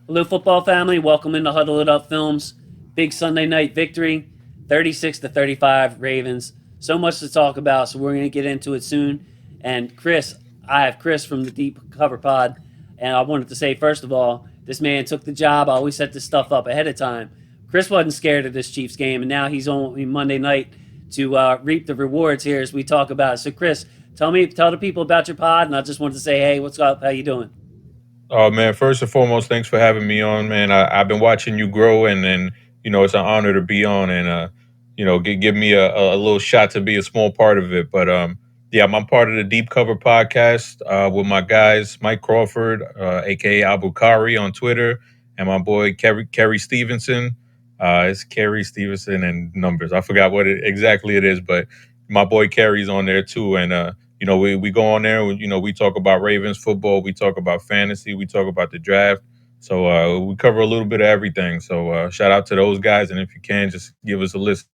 Hello, football family. Welcome into Huddle It Up Films. Big Sunday night victory, 36-35 Ravens. So much to talk about, so we're going to get into it soon. And Chris, I have Chris from the Deep Cover Pod, and I wanted to say first of all, this man took the job. I always set this stuff up ahead of time. Chris wasn't scared of this Chiefs game, and now he's on Monday night to reap the rewards here as we talk about it. So, Chris, tell the people about your pod, and I just wanted to say, hey, what's up? How you doing? Oh man, first and foremost, thanks for having me on, man. I've been watching you grow, and it's an honor to be on, and give me a little shot to be a small part of it. But yeah, I'm part of the Deep Cover podcast with my guys Mike Crawford, aka Abu Kari on Twitter, and my boy Kerry Stevenson. It's Kerry Stevenson and numbers. I forgot what exactly it is, but my boy Kerry's on there too, and we go on there. We talk about Ravens football. We talk about fantasy. We talk about the draft. So we cover a little bit of everything. So shout out to those guys, and if you can, just give us a listen.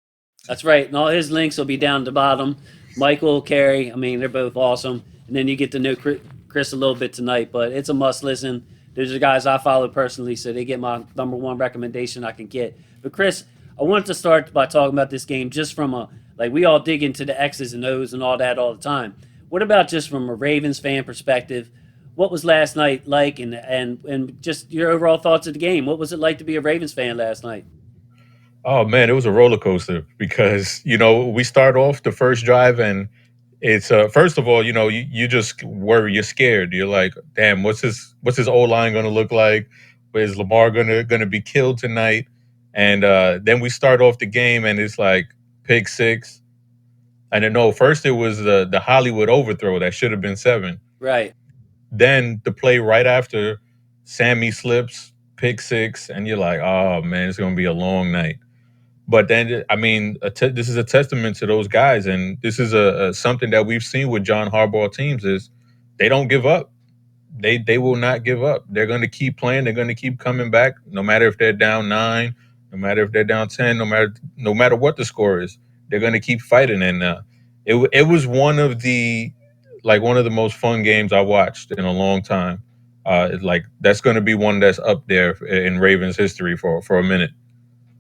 That's right. And all his links will be down at the bottom. Michael, Carey, I mean, they're both awesome. And then you get to know Chris a little bit tonight, but it's a must listen. Those are guys I follow personally, so they get my number one recommendation I can get. But Chris, I wanted to start by talking about this game just from a like we all dig into the X's and O's and all that all the time. What about just from a Ravens fan perspective? What was last night like, and just your overall thoughts of the game? What was it like to be a Ravens fan last night? Oh man, it was a roller coaster because we start off the first drive and it's first of all you just worry, you're scared, you're like, damn, what's his O line gonna look like? Is Lamar gonna be killed tonight? And then we start off the game and it's like pick six. I don't know. First, it was the Hollywood overthrow that should have been seven. Right. Then the play right after, Sammy slips, pick six, and you're like, oh man, it's gonna be a long night. But then, I mean, this is a testament to those guys, and this is a something that we've seen with John Harbaugh teams is they don't give up. They will not give up. They're going to keep playing. They're going to keep coming back, no matter if they're down nine, no matter if they're down 10, no matter what the score is. They're going to keep fighting. And it was one of the most fun games I watched in a long time. Like that's going to be one that's up there in Ravens history for a minute.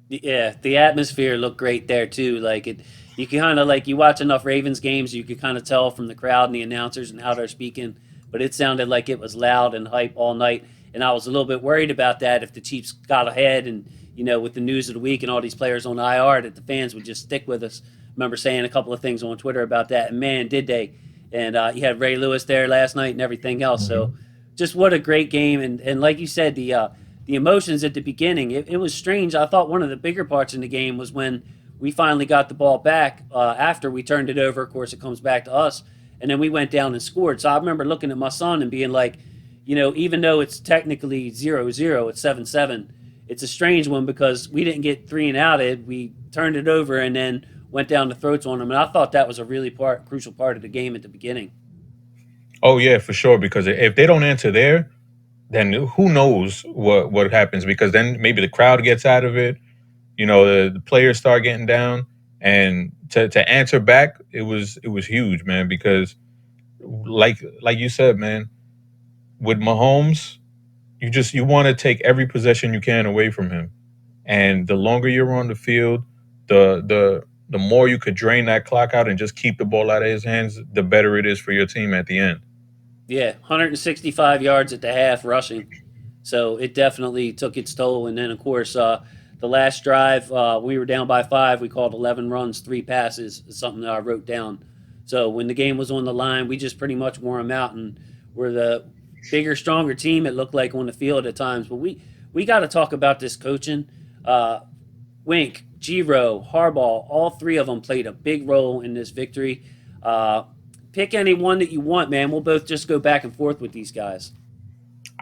Yeah, the atmosphere looked great there too. Like it, you can kind of like you watch enough Ravens games, you could kind of tell from the crowd and the announcers and how they're speaking. But it sounded like it was loud and hype all night, and I was a little bit worried about that if the Chiefs got ahead and with the news of the week and all these players on IR that the fans would just stick with us. I remember saying a couple of things on Twitter about that, and man, did they! And you had Ray Lewis there last night and everything else. So Mhm. just what a great game, and like you said, the emotions at the beginning. It was strange. I thought one of the bigger parts in the game was when we finally got the ball back after we turned it over. Of course, it comes back to us, and then we went down and scored. So I remember looking at my son and being like, even though it's technically 0-0, it's 7-7. It's a strange one because we didn't get three and outed. We turned it over and then went down the throats on them. And I thought that was a really crucial part of the game at the beginning. Oh yeah, for sure. Because if they don't answer there, then who knows what happens? Because then maybe the crowd gets out of it. The players start getting down, and to answer back, it was huge, man. Because like you said, man, with Mahomes, you want to take every possession you can away from him, and the longer you're on the field, the more you could drain that clock out and just keep the ball out of his hands, the better it is for your team at the end. Yeah, 165 yards at the half rushing. So it definitely took its toll. And then, of course, the last drive, we were down by five. We called 11 runs, three passes, something that I wrote down. So when the game was on the line, we just pretty much wore them out. And we're the bigger, stronger team, it looked like on the field at times. But we got to talk about this coaching. Uh, Wink, Giro, Harbaugh, all three of them played a big role in this victory. Uh, Pick any one that you want, man. We'll both just go back and forth with these guys.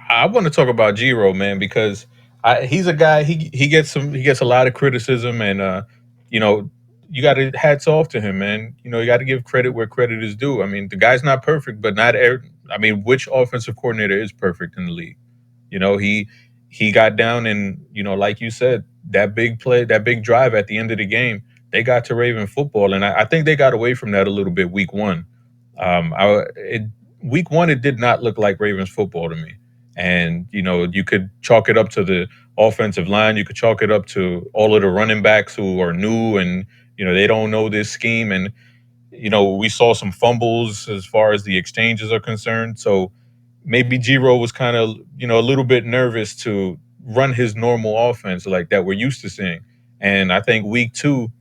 I want to talk about Giro, man, because he's a guy. He gets a lot of criticism, and you know, you got to hats off to him, man. You got to give credit where credit is due. I mean, the guy's not perfect, but not every. I mean, which offensive coordinator is perfect in the league? He got down and like you said, that big play, that big drive at the end of the game, they got to Raven football, and I think they got away from that a little bit week one. Week one, it did not look like Ravens football to me. And you could chalk it up to the offensive line. You could chalk it up to all of the running backs who are new and they don't know this scheme. And we saw some fumbles as far as the exchanges are concerned. So maybe Giro was kind of a little bit nervous to run his normal offense like that we're used to seeing. And I think week 2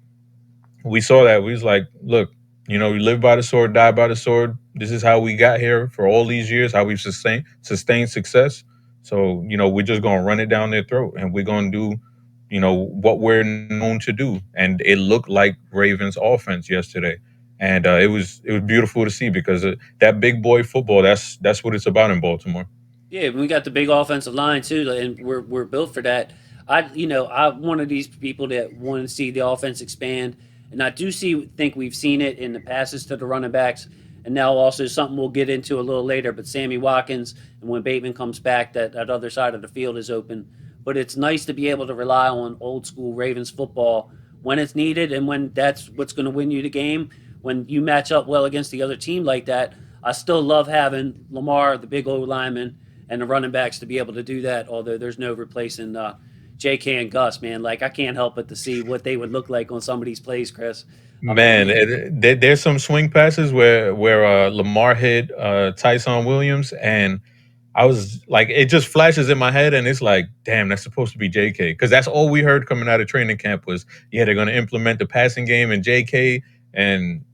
we saw that. We was like, look, we live by the sword, die by the sword. This is how we got here for all these years, how we've sustained success. So, we're just gonna run it down their throat and we're gonna do, what we're known to do. And it looked like Ravens offense yesterday. And it was beautiful to see because that big boy football, that's what it's about in Baltimore. Yeah, we got the big offensive line too, and we're built for that. I'm one of these people that want to see the offense expand, and I do think we've seen it in the passes to the running backs, and now also something we'll get into a little later. But Sammy Watkins, and when Bateman comes back, that other side of the field is open. But it's nice to be able to rely on old school Ravens football when it's needed, and when that's what's going to win you the game. When you match up well against the other team like that, I still love having Lamar, the big old lineman, and the running backs to be able to do that. Although there's no replacing J.K. and Gus, man. Like I can't help but to see what they would look like on some of these plays, Chris. I mean, Man, there's some swing passes where Lamar hit Tyson Williams, and I was like, it just flashes in my head, and it's like, damn, that's supposed to be J.K. Because that's all we heard coming out of training camp was, yeah, they're going to implement the passing game in J.K. And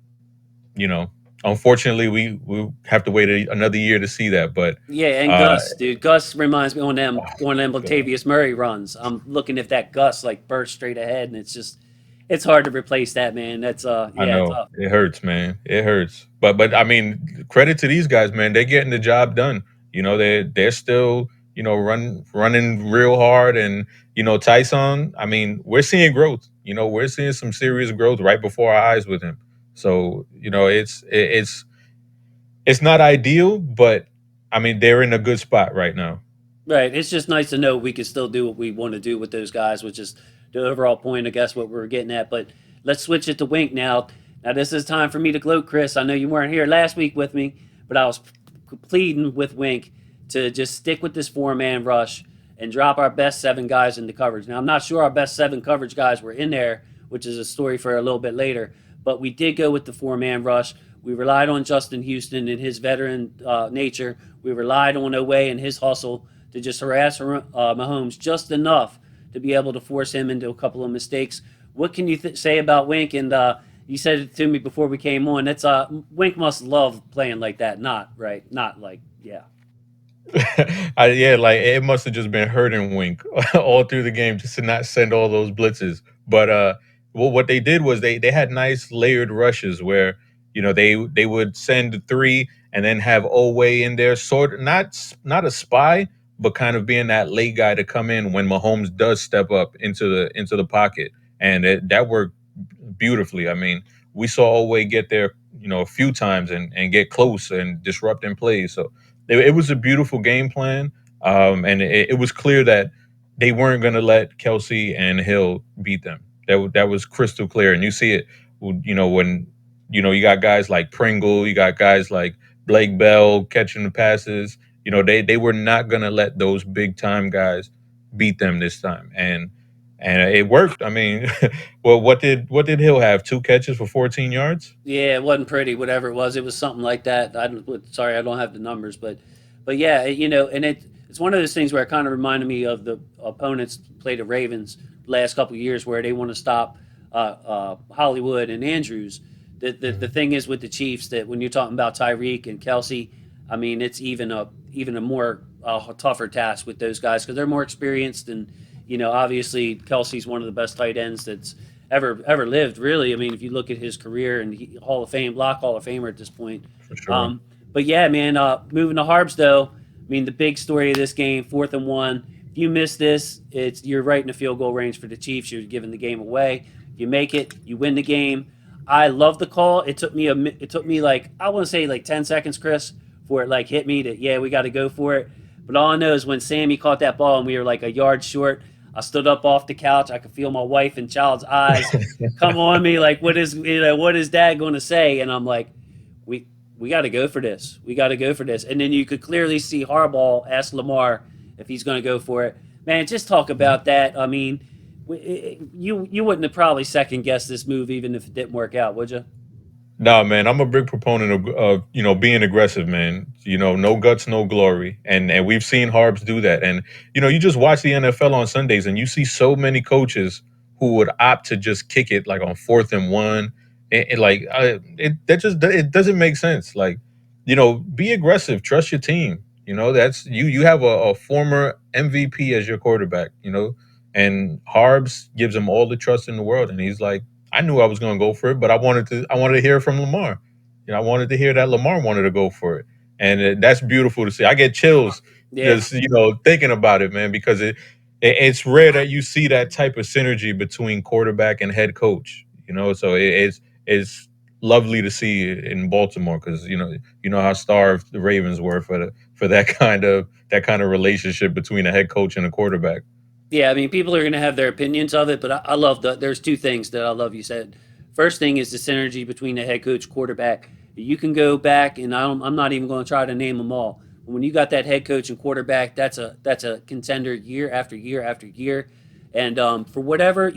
you know, unfortunately, we have to wait another year to see that. But yeah, and uh, Gus, dude, Gus reminds me on them God, Latavius Murray runs. I'm looking if that Gus like burst straight ahead, and it's hard to replace that, man. That's I yeah, know tough. it hurts, man. It hurts. But I mean, credit to these guys, man. They're getting the job done. They're still running real hard, and Tyson. I mean, we're seeing growth. We're seeing some serious growth right before our eyes with him. So it's not ideal, but I mean they're in a good spot right now. Right. It's just nice to know we can still do what we want to do with those guys, which is the overall point, I guess, what we're getting at. But let's switch it to Wink now. Now, this is time for me to gloat, Chris. I know you weren't here last week with me, but I was pleading with Wink to just stick with this 4-man rush and drop our best 7 guys into coverage. Now, I'm not sure our best 7 coverage guys were in there, which is a story for a little bit later, but we did go with the 4-man rush. We relied on Justin Houston and his veteran nature. We relied on Oweh and his hustle to just harass Mahomes just enough to be able to force him into a couple of mistakes. What can you say about Wink? And you said it to me before we came on. That's Wink must love playing like that. Not right. Not like yeah. Yeah, like it must have just been hurting Wink all through the game just to not send all those blitzes. But well, what they did was they had nice layered rushes where they would send 3 and then have Oweh in there, sort of not a spy, but kind of being that late guy to come in when Mahomes does step up into the pocket, and that worked beautifully. I mean, we saw Oweh get there, a few times and get close and disrupting plays. So it was a beautiful game plan, and it was clear that they weren't going to let Kelsey and Hill beat them. That was crystal clear, and you see it, when you got guys like Pringle, you got guys like Blake Bell catching the passes. They were not going to let those big time guys beat them this time, and it worked. I mean, well, what did Hill have? 2 catches for 14 yards. Yeah, it wasn't pretty. Whatever it was something like that. Sorry, I don't have the numbers, but yeah, and it's one of those things where it kind of reminded me of the opponents play the Ravens the last couple of years where they want to stop Hollywood and Andrews. The thing is with the Chiefs that when you're talking about Tyreek and Kelsey, I mean it's even a more tougher task with those guys because they're more experienced and obviously Kelsey's one of the best tight ends that's ever lived. Really, I mean, if you look at his career and Hall of Fame, block Hall of Famer at this point. For sure. But yeah, man, moving to Harbs though. I mean, the big story of this game, 4th and 1. If you miss this, you're right in the field goal range for the Chiefs. You're giving the game away. If you make it, you win the game. I love the call. It took me like I want to say like 10 seconds, Chris, for it like hit me that yeah we got to go for it. But all I know is when Sammy caught that ball and we were like a yard short, I stood up off the couch. I could feel my wife and child's eyes come on me like what is Dad going to say? And I'm like, we We got to go for this. We got to go for this. And then you could clearly see Harbaugh ask Lamar if he's going to go for it. Man, just talk about that. I mean, you wouldn't have probably second guessed this move even if it didn't work out, would you? Nah, man, I'm a big proponent of being aggressive, man. No guts, no glory, and we've seen Harbs do that. And you just watch the NFL on Sundays, and you see so many coaches who would opt to just kick it like on 4th and 1, and like it doesn't make sense. Like, be aggressive, trust your team. That's you have a former MVP as your quarterback. And Harbs gives him all the trust in the world, and he's like, I knew I was going to go for it, but I wanted to hear from Lamar. I wanted to hear that Lamar wanted to go for it, and that's beautiful to see. I get chills Yeah. just thinking about it, man, because it's rare that you see that type of synergy between quarterback and head coach. So it's lovely to see in Baltimore because you know how starved the Ravens were for that kind of relationship between a head coach and a quarterback. Yeah, I mean, people are going to have their opinions of it, but I love there's two things that I love you said. First thing is the synergy between the head coach quarterback. You can go back, and I'm not even going to try to name them all. When you got that head coach and quarterback, that's a contender year after year after year, and for whatever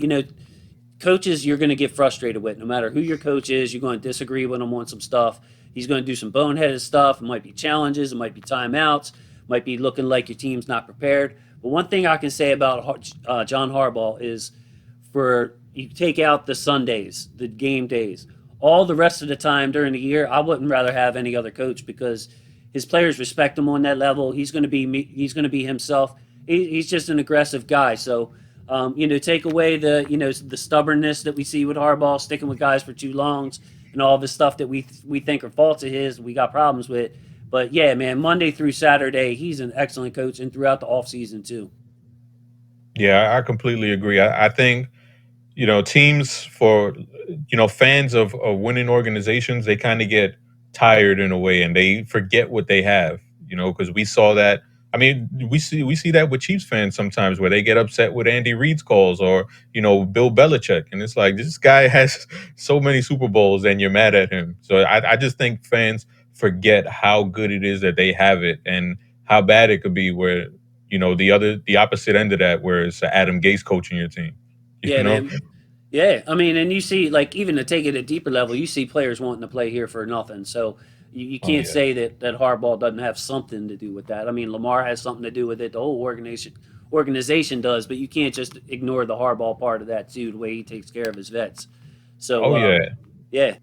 coaches you're going to get frustrated with. No matter who your coach is, you're going to disagree with him on some stuff. He's going to do some boneheaded stuff. It might be challenges, it might be timeouts, it might be looking like your team's not prepared. But one thing I can say about John Harbaugh is for you take out the Sundays, the game days, all the rest of the time during the year, I wouldn't rather have any other coach because his players respect him on that level. He's going to be he's going to be himself. He's just an aggressive guy. So take away the stubbornness that we see with Harbaugh, sticking with guys for too long, and all this stuff that we think are faults of his, we got problems with. But yeah, man, Monday through Saturday, he's an excellent coach, and throughout the offseason too. Yeah, I completely agree. I think teams for fans of winning organizations, they kind of get tired in a way and they forget what they have, because we saw that. I mean, we see that with Chiefs fans sometimes where they get upset with Andy Reid's calls or Bill Belichick, and it's like this guy has so many Super Bowls and you're mad at him. So I just think fans forget how good it is that they have it and how bad it could be where the opposite end of that where it's Adam Gase coaching your team. you Yeah, know man. Yeah, I mean, and you see, like, even to take it a deeper level, you see players wanting to play here for nothing. So you Oh can't yeah. say that Harbaugh doesn't have something to do with that. I mean, Lamar has something to do with it. The whole organization does, but you can't just ignore the Harbaugh part of that too. The way he takes care of his vets. So Oh yeah. yeah,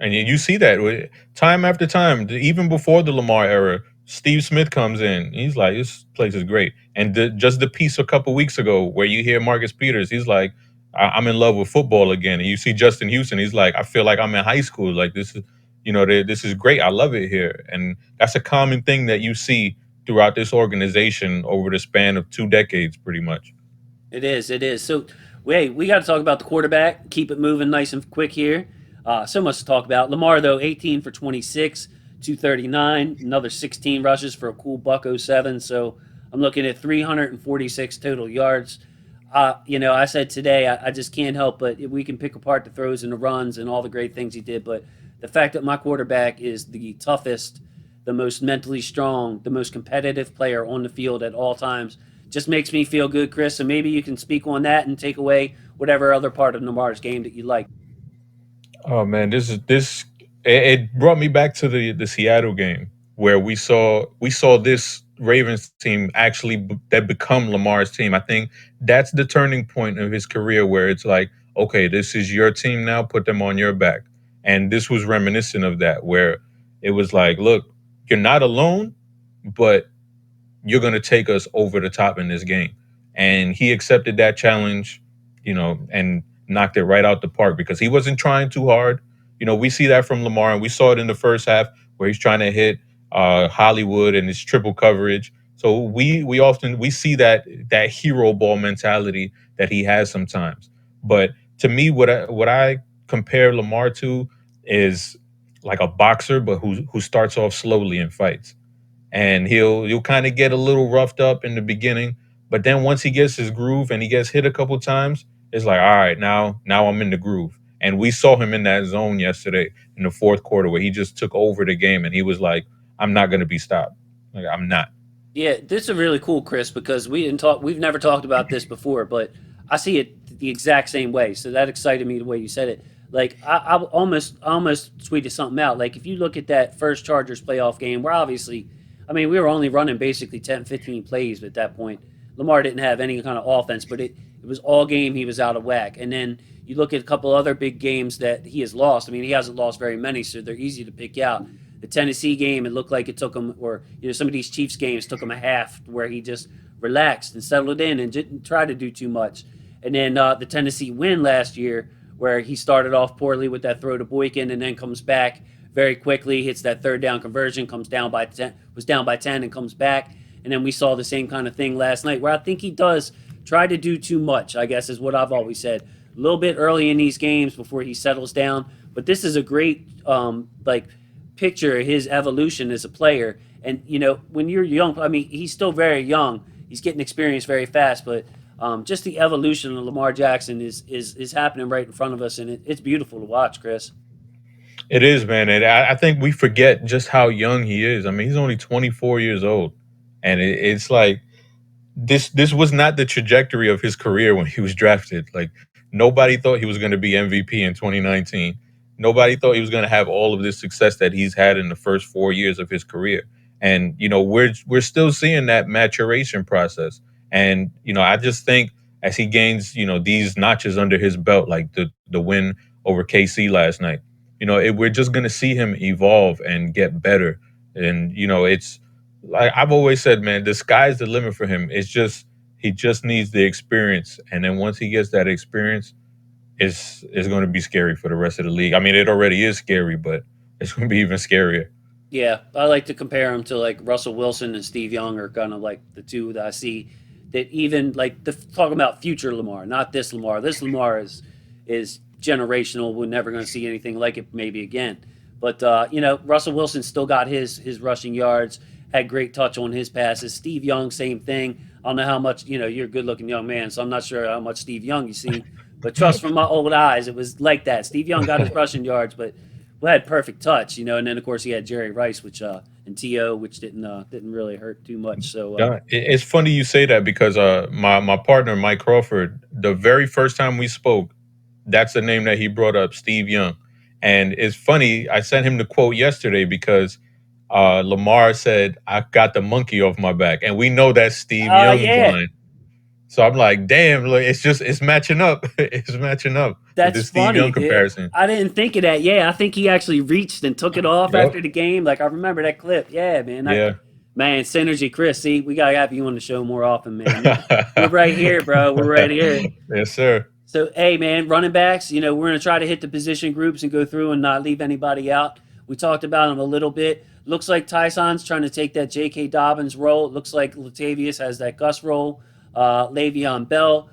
And you see that time after time, even before the Lamar era. Steve Smith comes in. He's like, this place is great. And just the piece a couple weeks ago where you hear Marcus Peters, he's like, I'm in love with football again. And you see Justin Houston, he's like, I feel like I'm in high school. Like this is, this is great. I love it here. And that's a common thing that you see throughout this organization over the span of 2 decades, pretty much. it is. It is. So, wait, we got to talk about the quarterback. Keep it moving nice and quick here. So much to talk about. Lamar, though, 18 for 26, 239, another 16 rushes for a cool buck 07. So, I'm looking at 346 total yards. I said today, I just can't help but we can pick apart the throws and the runs and all the great things he did. But the fact that my quarterback is the toughest, the most mentally strong, the most competitive player on the field at all times just makes me feel good, Chris. So maybe you can speak on that and take away whatever other part of Lamar's game that you like. Oh man, this it brought me back to the Seattle game where we saw this Ravens team actually that become Lamar's team. I think that's the turning point of his career where it's like, okay, this is your team now, put them on your back. And this was reminiscent of that where it was like, look, you're not alone, but you're going to take us over the top in this game. And he accepted that challenge, and knocked it right out the park because he wasn't trying too hard. We see that from Lamar, and we saw it in the first half where he's trying to hit Hollywood and his triple coverage. So we see that hero ball mentality that he has sometimes. But to me, what I compare Lamar to is like a boxer, but who starts off slowly in fights, and he'll kind of get a little roughed up in the beginning, but then once he gets his groove and he gets hit a couple times, it's like, all right, now I'm in the groove. And we saw him in that zone yesterday in the fourth quarter where he just took over the game and he was like, I'm not going to be stopped. Like, I'm not. Yeah, this is really cool, Chris, because we didn't talk. We've never talked about this before, but I see it the exact same way. So that excited me the way you said it. Like I almost tweeted something out. Like if you look at that first Chargers playoff game, we're obviously, I mean, we were only running basically 10, 15 plays at that point. Lamar didn't have any kind of offense, but it was all game he was out of whack. And then you look at a couple other big games that he has lost. I mean, he hasn't lost very many, so they're easy to pick out. The Tennessee game, it looked like it took him, or some of these Chiefs games took him a half where he just relaxed and settled in and didn't try to do too much. And then the Tennessee win last year, where he started off poorly with that throw to Boykin and then comes back very quickly, hits that third down conversion, comes down by 10, was down by 10 and comes back. And then we saw the same kind of thing last night, where I think he does try to do too much, I guess is what I've always said. A little bit early in these games before he settles down. But this is a great picture his evolution as a player. And when you're young, I mean, he's still very young. He's getting experience very fast, but just the evolution of Lamar Jackson is happening right in front of us, and it's beautiful to watch, Chris. It is, man. And I think we forget just how young he is. I mean, he's only 24 years old. And it's like, this was not the trajectory of his career when he was drafted. Like nobody thought he was going to be MVP in 2019. Nobody thought he was going to have all of this success that he's had in the first 4 years of his career. And we're still seeing that maturation process. And I just think as he gains these notches under his belt, like the win over KC last night, we're just going to see him evolve and get better. And it's like I've always said, man, the sky's the limit for him. It's just he just needs the experience, and then once he gets that experience, it's going to be scary for the rest of the league. I mean, it already is scary, but it's going to be even scarier. Yeah, I like to compare him to like Russell Wilson and Steve Young are kind of like the two that I see that even like talking about future Lamar, not this Lamar. This Lamar is generational. We're never going to see anything like it maybe again. But Russell Wilson still got his rushing yards, had great touch on his passes. Steve Young, same thing. I don't know how much you're a good looking young man, so I'm not sure how much Steve Young you seen. But trust from my old eyes, it was like that. Steve Young got his rushing yards, but had perfect touch, and then of course he had Jerry Rice, which and To, which didn't really hurt too much. So Yeah, it's funny you say that because my partner Mike Crawford, the very first time we spoke, that's the name that he brought up, Steve Young. And it's funny, I sent him the quote yesterday because Lamar said, "I got the monkey off my back," and we know that's Steve Young's yeah, line. So I'm like, damn, look, it's matching up. It's matching up with that's the Steve Young funny. comparison. I didn't think of that. Yeah, I think he actually reached and took it off Yep. after the game. Like I remember that clip. Yeah, man. Yeah. Man, synergy, Chris. See, we gotta have you on the show more often, man. We're right here, bro. We're right here. Yes, sir. So, hey, man, running backs, we're going to try to hit the position groups and go through and not leave anybody out. We talked about him a little bit. Looks like Tyson's trying to take that J.K. Dobbins role. It looks like Latavius has that Gus role. Le'Veon Bell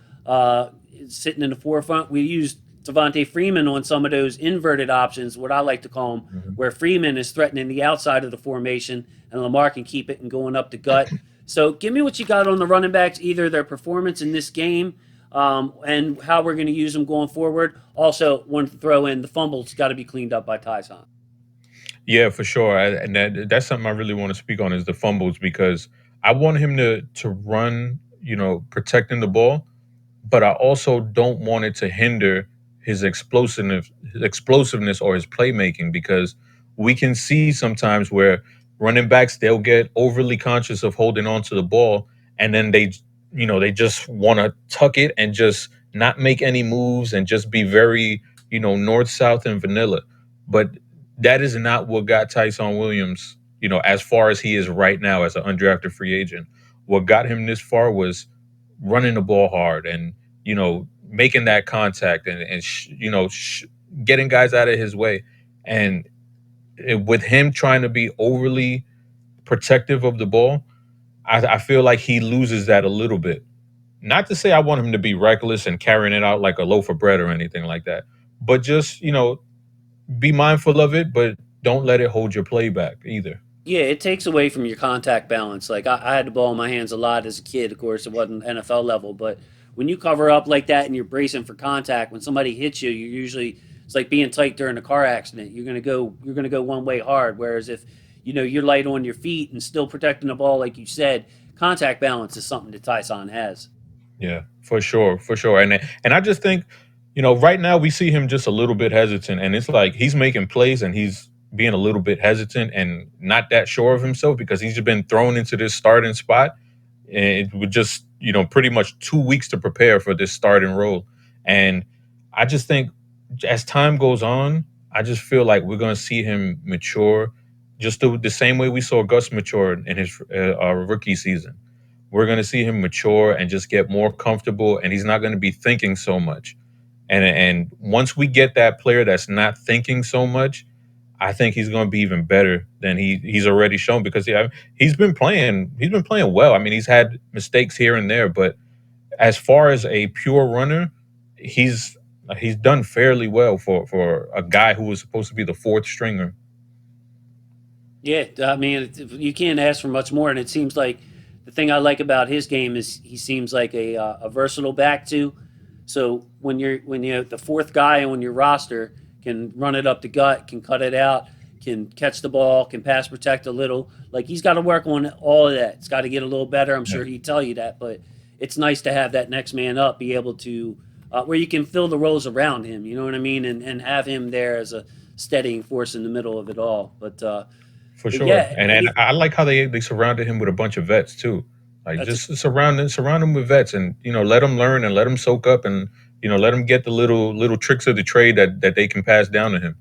sitting in the forefront. We used Devontae Freeman on some of those inverted options, what I like to call them, Mhm. where Freeman is threatening the outside of the formation and Lamar can keep it and going up the gut. So give me what you got on the running backs, either their performance in this game and how we're going to use them going forward. Also, want to throw in the fumbles got to be cleaned up by Tyson. Yeah, for sure. And that's something I really want to speak on is the fumbles because I want him to run, protecting the ball, but I also don't want it to hinder his explosiveness or his playmaking because we can see sometimes where running backs they'll get overly conscious of holding on to the ball and then they just want to tuck it and just not make any moves and just be very north south and vanilla. But that is not what got Tyson Williams as far as he is right now as an undrafted free agent. What got him this far was running the ball hard and making that contact and getting guys out of his way. And with him trying to be overly protective of the ball, I feel like he loses that a little bit. Not to say I want him to be reckless and carrying it out like a loaf of bread or anything like that, but just be mindful of it, but don't let it hold your play back either. Yeah, it takes away from your contact balance. Like I had the ball in my hands a lot as a kid. Of course, it wasn't NFL level, but when you cover up like that and you're bracing for contact, when somebody hits you, you're usually It's like being tight during a car accident. You're gonna go one way hard. Whereas if you're light on your feet and still protecting the ball, like you said, contact balance is something that Tyson has. Yeah, for sure, for sure. And I just think, right now we see him just a little bit hesitant, and it's like he's making plays and he's being a little bit hesitant and not that sure of himself because he's just been thrown into this starting spot. And it would just, pretty much 2 weeks to prepare for this starting role. And I just think as time goes on, I just feel like we're going to see him mature just the same way we saw Gus mature in his rookie season. We're going to see him mature and just get more comfortable, and he's not going to be thinking so much. And once we get that player that's not thinking so much, I think he's going to be even better than he's already shown because he's been playing well. I mean, he's had mistakes here and there, but as far as a pure runner, he's he's done fairly well for a guy who was supposed to be the fourth stringer. Yeah, I mean, you can't ask for much more. And it seems like the thing I like about his game is he seems like a versatile back too. So when you're the fourth guy on your roster can run it up the gut, can cut it out, can catch the ball, can pass protect a little. Like he's got to work on all of that. It's got to get a little better. I'm Yeah, sure he'd tell you that, but it's nice to have that next man up, be able to where you can fill the roles around him. You know what I mean, and have him there as a steadying force in the middle of it all. for But sure. yeah, And I like how they surrounded him with a bunch of vets too. Like that's a just surround him with vets and let him learn and let him soak up and let him get the little tricks of the trade that they can pass down to him.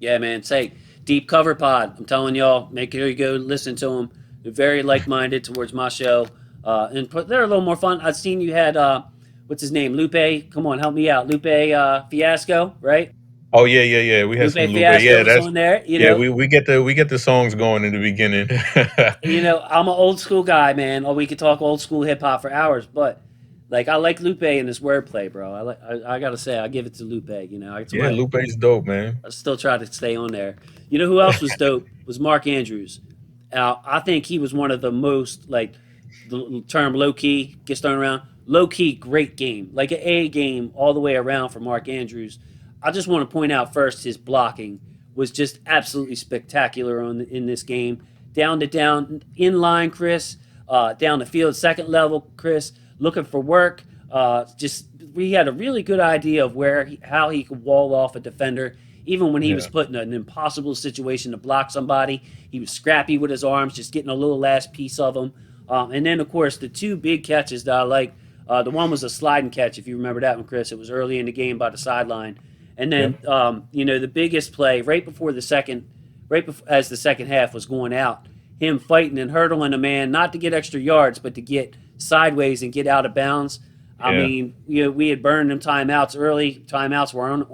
yeah, man. Say Deep Cover Pod. I'm telling y'all, make sure you go listen to them. They're very like minded towards my show, they're a little more fun. I've seen you had what's his name, Lupe. Come on, help me out, Lupe Fiasco, right? Oh yeah, yeah, yeah. We had some Lupe Lupe. Fiasco Yeah, was that's on there. yeah. We get the songs going in the beginning. I'm an old school guy, man. Or we could talk old school hip hop for hours, but like I like Lupe and his wordplay, bro. I gotta say, I give it to Lupe. It's Yeah, my Lupe's dope, man. I still try to stay on there. You know who else was dope? Was Mark Andrews. I think he was one of the most like the term low key gets thrown around. Low key, great game, like an A game all the way around for Mark Andrews. I just want to point out first his blocking was just absolutely spectacular in this game. Down to down, in line, Chris. Down the field, second level, Chris. Looking for work. Just we had a really good idea of how he could wall off a defender, even when he was Yeah, put in an impossible situation to block somebody. He was scrappy with his arms, just getting a little last piece of them. And then, of course, the two big catches that I like. The one was a sliding catch, if you remember that one, Chris. It was early in the game by the sideline. And yeah, then, the biggest play right before the second, right before, as the second half was going out, him fighting and hurdling a man, not to get extra yards, but to get sideways and get out of bounds. I yeah. mean, we had burned them timeouts early. Timeouts weren't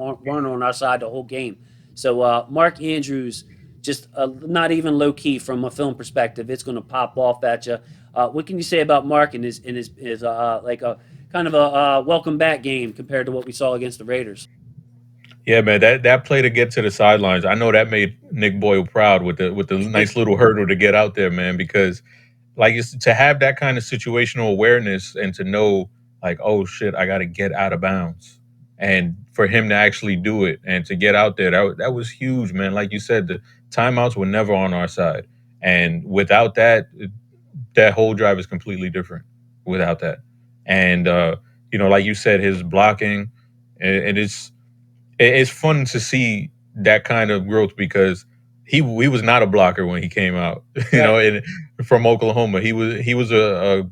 on our side the whole game. So Mark Andrews, just not even low key from a film perspective, it's going to pop off at you. What can you say about Mark and his like a kind of a welcome back game compared to what we saw against the Raiders? Yeah, man, that play to get to the sidelines, I know that made Nick Boyle proud with the nice little hurdle to get out there, man. Because like to have that kind of situational awareness and to know like, oh shit, I got to get out of bounds, and for him to actually do it and to get out there, that was huge, man. Like you said, the timeouts were never on our side, and without that, that whole drive is completely different. Without that, and like you said, his blocking, and it's fun to see that kind of growth because he was not a blocker when he came out, Right. and from Oklahoma. He was a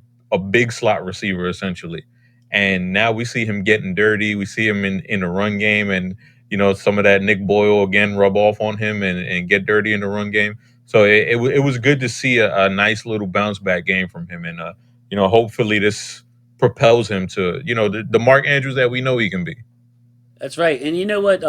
big slot receiver essentially, and now we see him getting dirty. We see him in the run game, and some of that Nick Boyle again rub off on him and get dirty in the run game. So it was good to see a nice little bounce back game from him, and hopefully this propels him to the Mark Andrews that we know he can be. That's right. And you know what?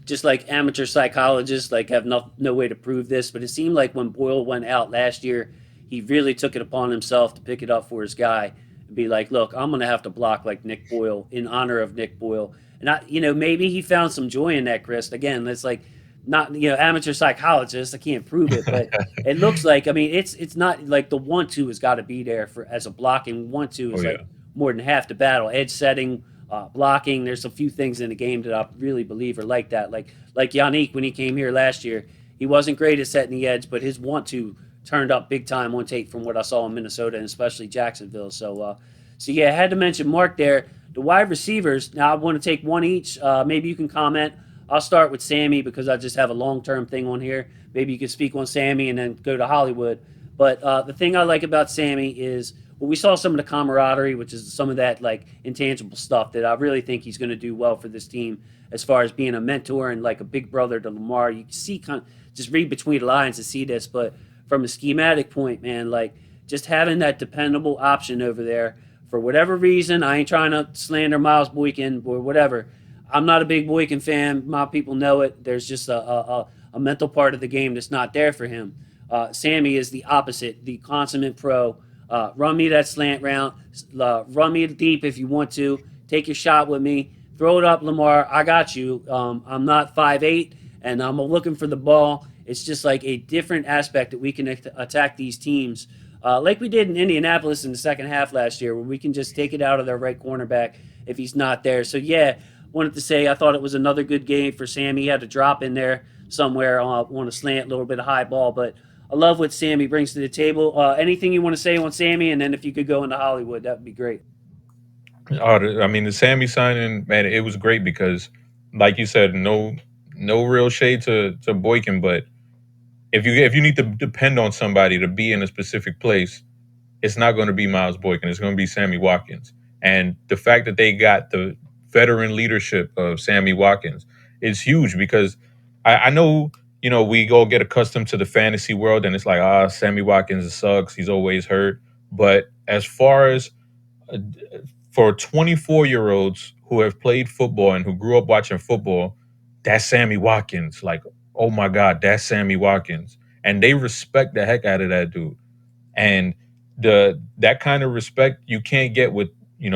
Just like amateur psychologists, like have no way to prove this, but it seemed like when Boyle went out last year, he really took it upon himself to pick it up for his guy and be like, "Look, I'm going to have to block like Nick Boyle in honor of Nick Boyle." And maybe he found some joy in that, Chris. Again, that's like not amateur psychologist. I can't prove it, but it looks like. I mean, it's not like the 1-2 has got to be there for as a blocking 1-2 Oh is yeah. like more than half the battle. Edge setting, blocking. There's a few things in the game that I really believe are like that. Like Yannick when he came here last year, he wasn't great at setting the edge, but his want to turned up big time on tape from what I saw in Minnesota and especially Jacksonville. So yeah, I had to mention Mark there. The wide receivers. Now I want to take one each. Maybe you can comment. I'll start with Sammy because I just have a long term thing on here. Maybe you could speak on Sammy and then go to Hollywood. But the thing I like about Sammy is well, we saw some of the camaraderie, which is some of that like intangible stuff that I really think he's going to do well for this team as far as being a mentor and like a big brother to Lamar. You see, kind of just read between the lines to see this, but from a schematic point, man, like just having that dependable option over there for whatever reason. I ain't trying to slander Miles Boykin or whatever. I'm not a big Boykin fan. My people know it. There's just a mental part of the game that's not there for him. Sammy is the opposite, the consummate pro. Run me that slant route. Run me deep if you want to. Take your shot with me. Throw it up, Lamar. I got you. I'm not 5'8", and I'm looking for the ball. It's just like a different aspect that we can attack these teams, like we did in Indianapolis in the second half last year, where we can just take it out of their right cornerback if he's not there. So yeah, wanted to say I thought it was another good game for Sammy. He had a drop in there somewhere on a slant, a little bit of high ball, but I love what Sammy brings to the table. Anything you want to say on Sammy, and then if you could go into Hollywood, that would be great. I mean, the Sammy signing, man, it was great because, like you said, no real shade to Boykin, but if you need to depend on somebody to be in a specific place, it's not going to be Miles Boykin. It's going to be Sammy Watkins. And the fact that they got the veteran leadership of Sammy Watkins is huge because I know, we go get accustomed to the fantasy world and it's like, Sammy Watkins sucks. He's always hurt. But as far as uh, for 24-year-olds who have played football and who grew up watching football, that's Sammy Watkins. Like, oh my God, that's Sammy Watkins. And they respect the heck out of that dude. And that kind of respect you can't get with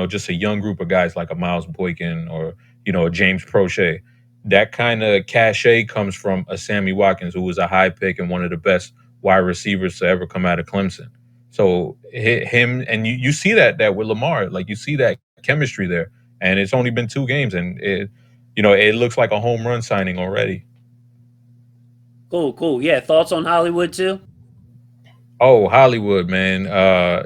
just a young group of guys like a Miles Boykin or a James Prochet. That kind of cachet comes from a Sammy Watkins, who was a high pick and one of the best wide receivers to ever come out of Clemson. So him and you see that with Lamar, like you see that chemistry there, and it's only been 2 games, and it looks like a home run signing already. Cool, cool. Yeah, thoughts on Hollywood too? Oh, Hollywood, man.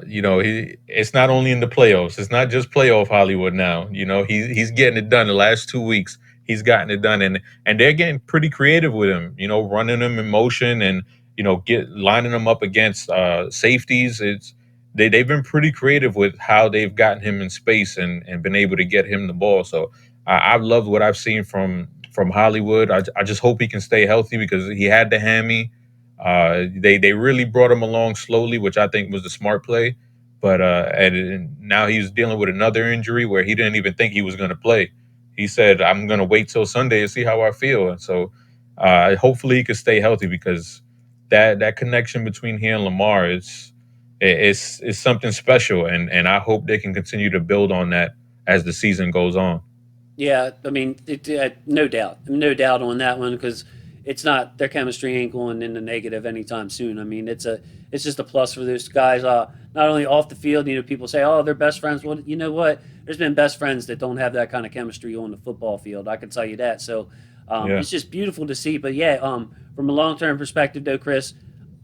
It's not only in the playoffs. It's not just playoff Hollywood now. He's getting it done. The last 2 weeks, he's gotten it done, and they're getting pretty creative with him. Running him in motion and get lining him up against safeties. They've been pretty creative with how they've gotten him in space and been able to get him the ball. So I've loved what I've seen from Hollywood. I just hope he can stay healthy because he had the hammy. They really brought him along slowly, which I think was the smart play. But and now he's dealing with another injury where he didn't even think he was going to play. He said, "I'm going to wait till Sunday and see how I feel." And so, hopefully, he can stay healthy because that connection between he and Lamar is something special, and I hope they can continue to build on that as the season goes on. Yeah, I mean, no doubt, no doubt on that one because it's not their chemistry ain't going in the negative anytime soon. I mean, it's just a plus for those guys. Not only off the field, people say, oh, they're best friends. Well, you know what? There's been best friends that don't have that kind of chemistry on the football field. I can tell you that. So Yeah. it's just beautiful to see. But yeah, from a long term perspective, though, Chris,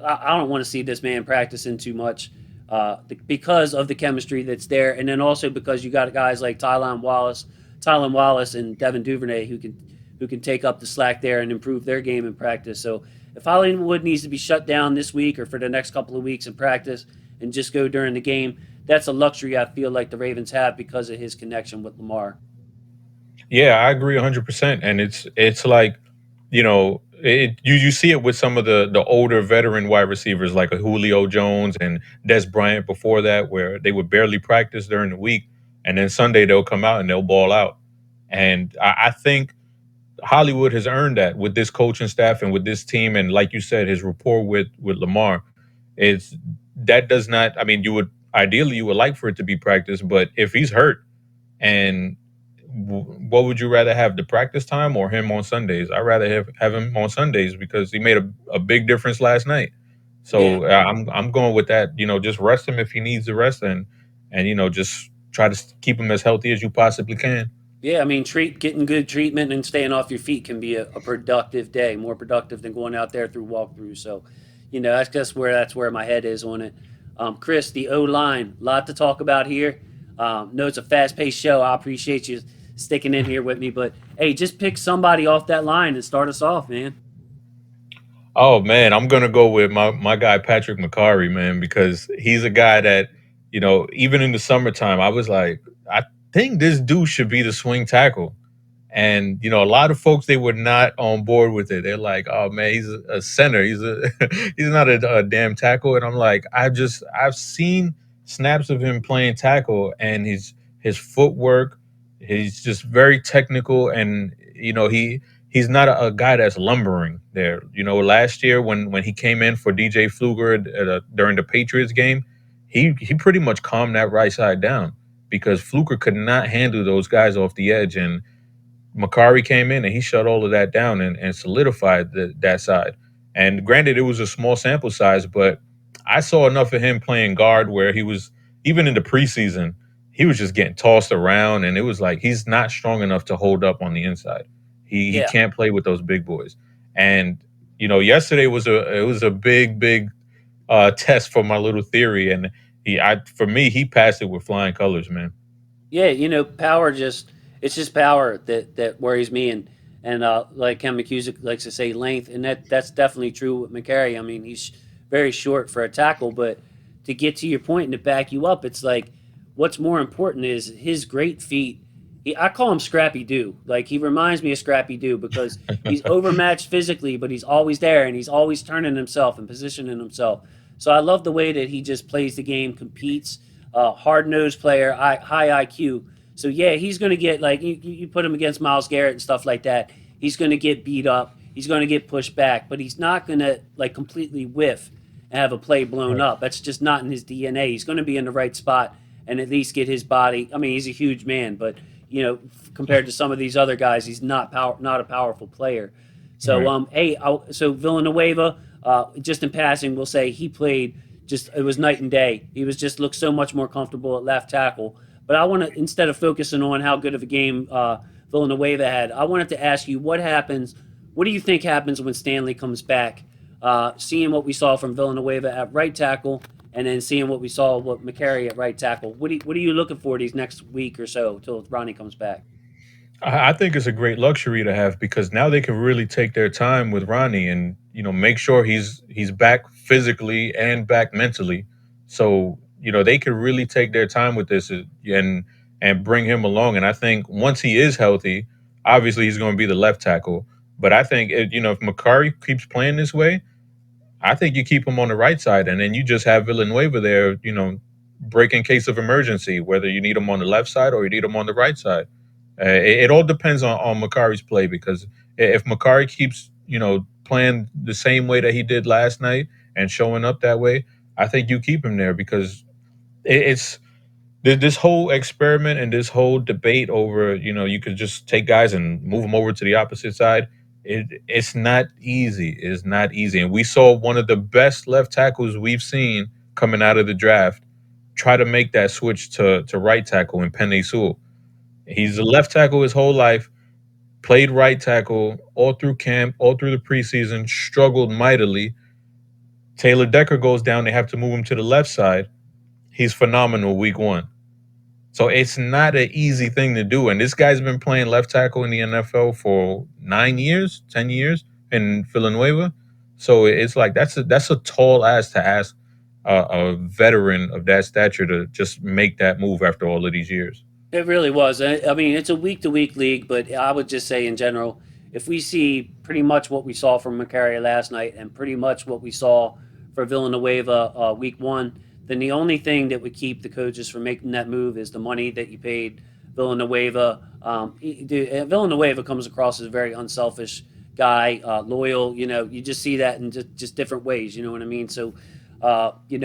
I don't want to see this man practicing too much. Because of the chemistry that's there, and then also because you got guys like Tylan Wallace, and Devin Duvernay who can take up the slack there and improve their game in practice. So if Hollywood needs to be shut down this week or for the next couple of weeks in practice and just go during the game, that's a luxury I feel like the Ravens have because of his connection with Lamar. Yeah, I agree 100%. And it's like, you see it with some of the older veteran wide receivers like a Julio Jones and Des Bryant before that, where they would barely practice during the week, and then Sunday they'll come out and they'll ball out. And I think Hollywood has earned that with this coaching staff and with this team, and like you said, his rapport with Lamar is that does not. I mean, you would like for it to be practice, but if he's hurt and what would you rather have, the practice time or him on Sundays? I'd rather have him on Sundays because he made a big difference last night. Yeah, So I'm going with that. Just rest him if he needs to rest, and just try to keep him as healthy as you possibly can. Yeah, I mean, getting good treatment and staying off your feet can be a productive day, more productive than going out there through walkthroughs. So, that's just where my head is on it. Chris, the O line, lot to talk about here. No, it's a fast paced show. I appreciate you sticking in here with me, but hey, just pick somebody off that line and start us off, man. Oh man, I'm gonna go with my guy Patrick McCarry, man, because he's a guy that, even in the summertime, I was like, I think this dude should be the swing tackle. And a lot of folks, they were not on board with it. They're like, "Oh man, he's a center. He's a he's not a damn tackle." And I'm like, I've seen snaps of him playing tackle, and his footwork, he's just very technical, and he's not a guy that's lumbering there. Last year when he came in for DJ Fluger during the Patriots game, he pretty much calmed that right side down because Fluker could not handle those guys off the edge, and Makari came in and he shut all of that down and solidified that side. And granted, it was a small sample size, but I saw enough of him playing guard where he was, even in the preseason, he was just getting tossed around, and it was like he's not strong enough to hold up on the inside. He Yeah, can't play with those big boys. And yesterday was a big test for my little theory, and for me he passed it with flying colors, man. yeah, power just it's just power that worries me, and like Ken McCusick likes to say, length, and that's definitely true with McCary. I mean, he's very short for a tackle, but to get to your point and to back you up, it's like what's more important is his great feet. I call him Scrappy Doo. Like he reminds me of Scrappy Doo because he's overmatched physically, but he's always there and he's always turning himself and positioning himself. So I love the way that he just plays the game, competes, hard nosed player, high IQ. So yeah, he's going to get like you put him against Miles Garrett and stuff like that. He's going to get beat up. He's going to get pushed back, but he's not going to like completely whiff and have a play blown Right, up. That's just not in his DNA. He's going to be in the right spot and at least get his body. I mean, he's a huge man, but compared to some of these other guys, he's not a powerful player. So right. hey, so Villanueva, just in passing, we'll say he played just it was night and day. He was just looked so much more comfortable at left tackle. But I want to instead of focusing on how good of a game Villanueva had, I wanted to ask you what happens. What do you think happens when Stanley comes back? Seeing what we saw from Villanueva at right tackle, and then seeing what we saw with McCary at right tackle. What are you looking for these next week or so until Ronnie comes back? I think it's a great luxury to have because now they can really take their time with Ronnie and make sure he's back physically and back mentally. So they can really take their time with this and bring him along. And I think once he is healthy, obviously he's going to be the left tackle. But I think if Makari keeps playing this way, I think you keep him on the right side, and then you just have Villanueva there, break in case of emergency, whether you need him on the left side or you need him on the right side. It all depends on Makari's play because if Makari keeps, playing the same way that he did last night and showing up that way, I think you keep him there because it's this whole experiment and this whole debate over, you could just take guys and move them over to the opposite side. It's not easy. It's not easy. And we saw one of the best left tackles we've seen coming out of the draft try to make that switch to right tackle in Penny Sewell. He's a left tackle his whole life, played right tackle all through camp, all through the preseason, struggled mightily. Taylor Decker goes down. They have to move him to the left side. He's phenomenal week one. So it's not an easy thing to do. And this guy's been playing left tackle in the NFL for 9 years, 10 years in Villanueva. So it's like that's a tall ask to ask a veteran of that stature to just make that move after all of these years. It really was. I mean, it's a week to week league, but I would just say in general, if we see pretty much what we saw from McCary last night and pretty much what we saw for Villanueva week one, then the only thing that would keep the coaches from making that move is the money that you paid Villanueva. Villanueva comes across as a very unselfish guy, loyal. You just see that in just different ways. You know what I mean? So, you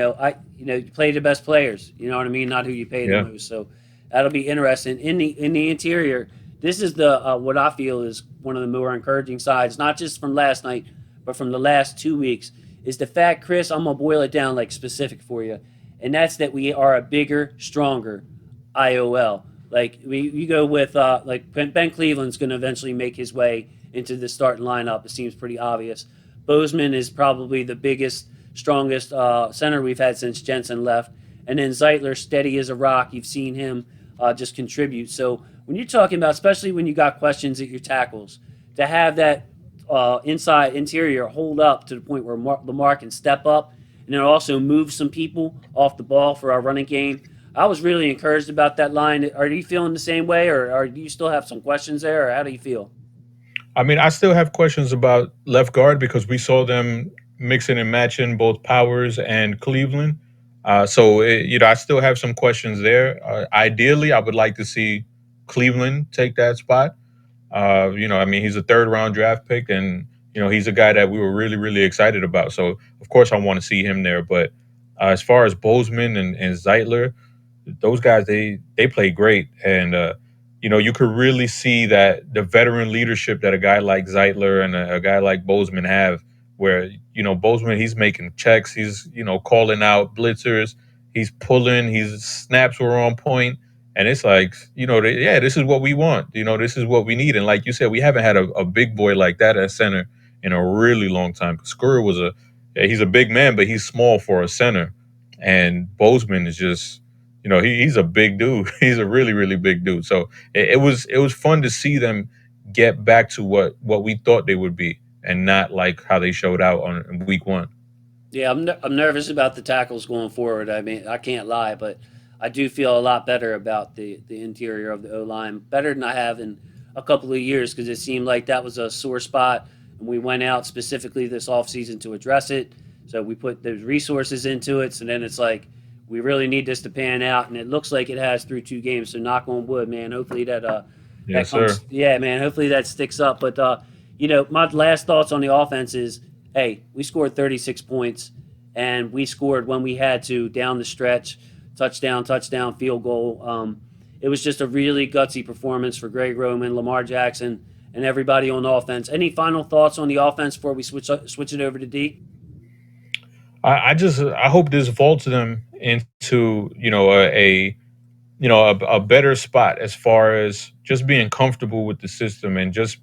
play the best players. You know what I mean? Not who you pay the Yeah. most. So that'll be interesting. In the interior, this is the what I feel is one of the more encouraging sides, not just from last night, but from the last 2 weeks. Is the fact, Chris? I'm gonna boil it down like specific for you, and that's that we are a bigger, stronger IOL. Like you go with like Ben Cleveland's going to eventually make his way into the starting lineup. It seems pretty obvious. Bozeman is probably the biggest, strongest center we've had since Jensen left, and then Zeitler, steady as a rock. You've seen him just contribute. So when you're talking about, especially when you got questions at your tackles, to have that inside interior hold up to the point where Lamar can step up and then also move some people off the ball for our running game. I was really encouraged about that line. Are you feeling the same way, or do you still have some questions there, or how do you feel? I mean, I still have questions about left guard because we saw them mixing and matching both Powers and Cleveland. I still have some questions there. Ideally, I would like to see Cleveland take that spot. I mean, he's a third round draft pick, and he's a guy that we were really, really excited about. So, of course, I want to see him there. But as far as Bozeman and Zeitler, those guys they play great, and you could really see that the veteran leadership that a guy like Zeitler and a guy like Bozeman have, where Bozeman, he's making checks, he's calling out blitzers, he's pulling, his snaps were on point, and it's like yeah, this is what we want, this is what we need, and like you said, we haven't had a big boy like that at center in a really long time. Skura he's a big man, but he's small for a center, and Bozeman is just he's a big dude. He's a really, really big dude. So it was fun to see them get back to what we thought they would be, and not like how they showed out on in week one. Yeah, I'm nervous about the tackles going forward. I mean, I can't lie, but I do feel a lot better about the interior of the O line, better than I have in a couple of years because it seemed like that was a sore spot, and we went out specifically this offseason to address it. So we put those resources into it. So then it's like we really need this to pan out, and it looks like it has through 2 games. So knock on wood, man. Hopefully that Yes, sir. comes. Yeah, man. Hopefully that sticks up. But my last thoughts on the offense is, hey, we scored 36 points, and we scored when we had to down the stretch, touchdown, field goal. It was just a really gutsy performance for Greg Roman, Lamar Jackson, and everybody on offense. Any final thoughts on the offense before we switch it over to D? I hope this vaults them into a better spot as far as just being comfortable with the system and just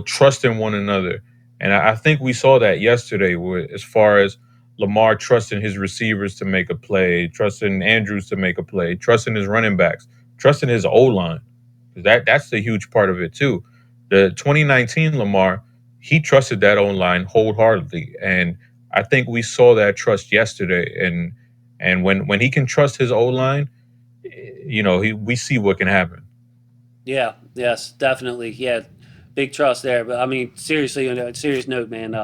trusting one another. And I think we saw that yesterday, as far as Lamar trusting his receivers to make a play, trusting Andrews to make a play, trusting his running backs, trusting his O line. That's the huge part of it too. The 2019 Lamar, he trusted that O line wholeheartedly, and I think we saw that trust yesterday. And when he can trust his O line, we see what can happen. Yeah, yes, definitely. Yeah, big trust there. But I mean, seriously, on a serious note, man,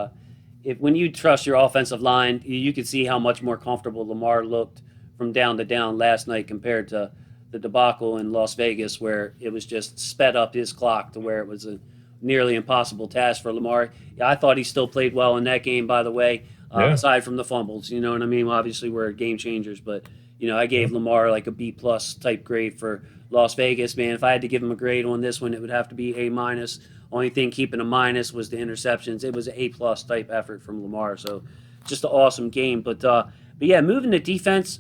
if when you trust your offensive line, you can see how much more comfortable Lamar looked from down to down last night compared to the debacle in Las Vegas, where it was just sped up his clock to where it was a nearly impossible task for Lamar. Yeah, I thought he still played well in that game, by the way, Yeah. aside from the fumbles. You know what I mean? Obviously, we're game changers, but I gave Lamar like a B plus type grade for Las Vegas. Man, if I had to give him a grade on this one, it would have to be A minus. Only thing keeping a minus was the interceptions. It was an A plus type effort from Lamar. So just an awesome game. But yeah, moving to defense.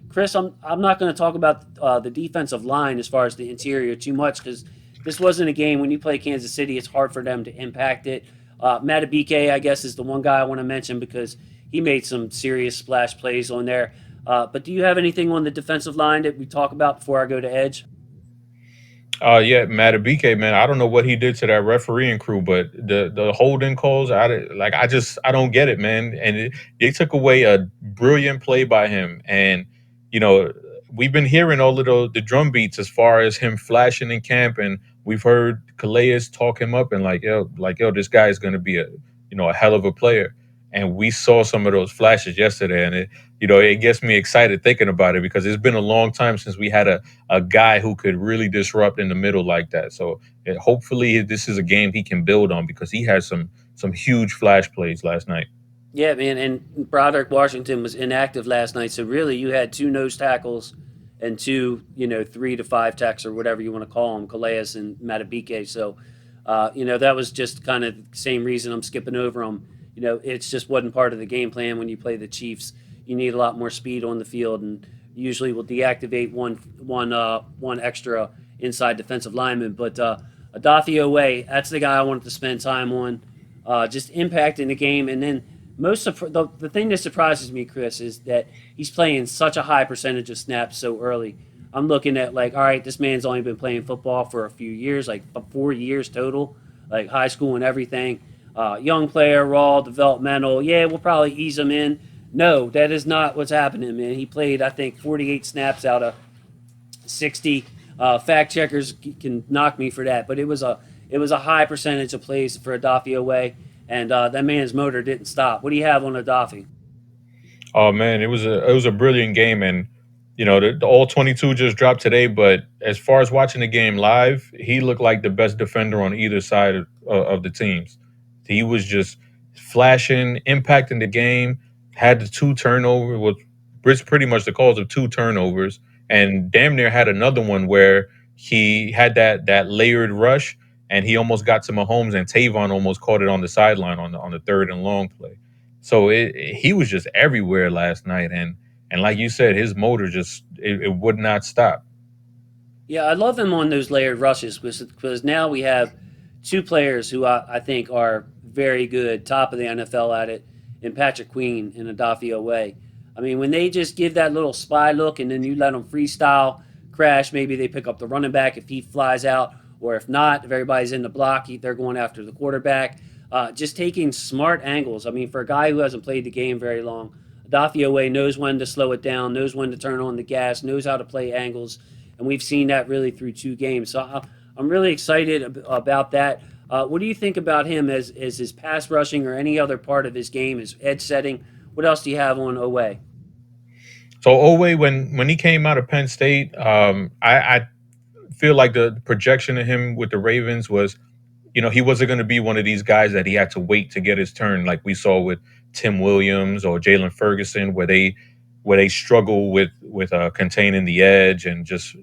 Chris, I'm not going to talk about the defensive line as far as the interior too much because this wasn't a game when you play Kansas City. It's hard for them to impact it. Matabike, I guess, is the one guy I want to mention because he made some serious splash plays on there. But do you have anything on the defensive line that we talk about before I go to edge? Yeah, Matabike, man. I don't know what he did to that refereeing crew, but the holding calls, I don't get it, man. And they took away a brilliant play by him, and you know we've been hearing all of the drum beats as far as him flashing in camp, and we've heard Calais talk him up and like yo, this guy is going to be a hell of a player. And we saw some of those flashes yesterday, and it gets me excited thinking about it because it's been a long time since we had a guy who could really disrupt in the middle like that. So hopefully this is a game he can build on because he had some huge flash plays last night. Yeah, man. And Broderick Washington was inactive last night, so really you had two nose tackles and two, 3 to 5 techs or whatever you want to call them, Calais and Matabike. So, that was just kind of the same reason I'm skipping over them. It's just wasn't part of the game plan when you play the Chiefs. You need a lot more speed on the field, and usually will deactivate one extra inside defensive lineman. But Odafe Oweh, that's the guy I wanted to spend time on, just impacting the game. And then the thing that surprises me, Chris, is that he's playing such a high percentage of snaps so early. I'm looking at like, all right, this man's only been playing football for a few years, like 4 years total, like high school and everything. Young player, raw, developmental. Yeah, we'll probably ease him in. No, that is not what's happening, man. He played, I think, 48 snaps out of 60. Fact checkers can knock me for that, but it was a high percentage of plays for Odafe Oweh, and that man's motor didn't stop. What do you have on Odafe? Oh man, it was a brilliant game, and the all 22 just dropped today. But as far as watching the game live, he looked like the best defender on either side of the teams. He was just flashing, impacting the game. Had the two turnovers, with Brits pretty much the cause of two turnovers, and damn near had another one where he had that layered rush, and he almost got to Mahomes, and Tavon almost caught it on the sideline on the third and long play. So he was just everywhere last night, and like you said, his motor just it would not stop. Yeah, I love him on those layered rushes because now we have two players who I think are very good, top of the NFL at it, in Patrick Queen and Odafe Oweh. I mean, when they just give that little spy look and then you let them freestyle crash, maybe they pick up the running back if he flies out, or if not, if everybody's in the block, they're going after the quarterback. Just taking smart angles. I mean, for a guy who hasn't played the game very long, Odafe Oweh knows when to slow it down, knows when to turn on the gas, knows how to play angles, and we've seen that really through two games. So I'm really excited about that. What do you think about him as his pass rushing or any other part of his game, his edge setting? What else do you have on Oweh? So Owe, when he came out of Penn State, I feel like the projection of him with the Ravens was, he wasn't going to be one of these guys that he had to wait to get his turn, like we saw with Tim Williams or Jalen Ferguson, where they struggle with containing the edge and just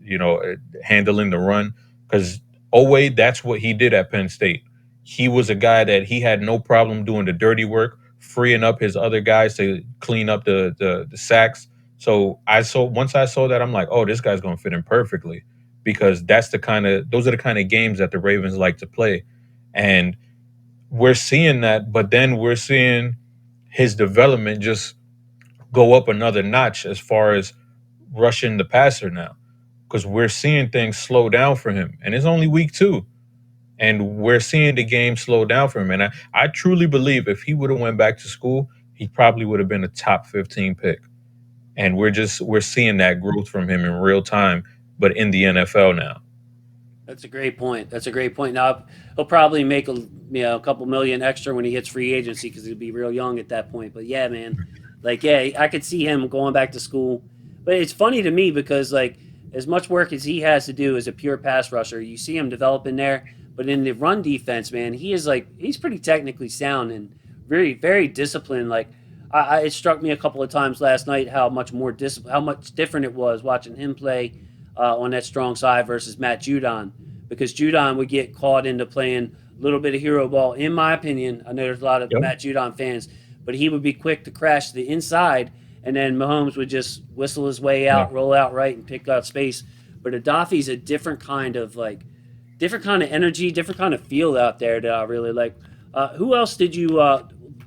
handling the run. Because Owe, that's what he did at Penn State. He was a guy that he had no problem doing the dirty work, freeing up his other guys to clean up the sacks. So once I saw that, I'm like, oh, this guy's going to fit in perfectly, because those are the kind of games that the Ravens like to play. And we're seeing that, but then we're seeing his development just go up another notch as far as rushing the passer now, because we're seeing things slow down for him, and it's only week 2, and we're seeing the game slow down for him. And I truly believe if he would have went back to school, he probably would have been a top 15 pick. And we're seeing that growth from him in real time, but in the NFL now. That's a great point. That's a great point. Now he'll probably make a couple million extra when he hits free agency because he'll be real young at that point. But yeah, man, like yeah, I could see him going back to school. But it's funny to me because like as much work as he has to do as a pure pass rusher, you see him developing there. But in the run defense, man, he's pretty technically sound and very disciplined. Like it struck me a couple of times last night how much different it was watching him play on that strong side versus Matt Judon, because Judon would get caught into playing a little bit of hero ball, in my opinion. I know there's a lot of Yep. Matt Judon fans, but he would be quick to crash to the inside, and then Mahomes would just whistle his way Yeah. out, roll out right, and pick out space. But Adafe's a different kind of energy, different kind of feel out there that I really like. Who else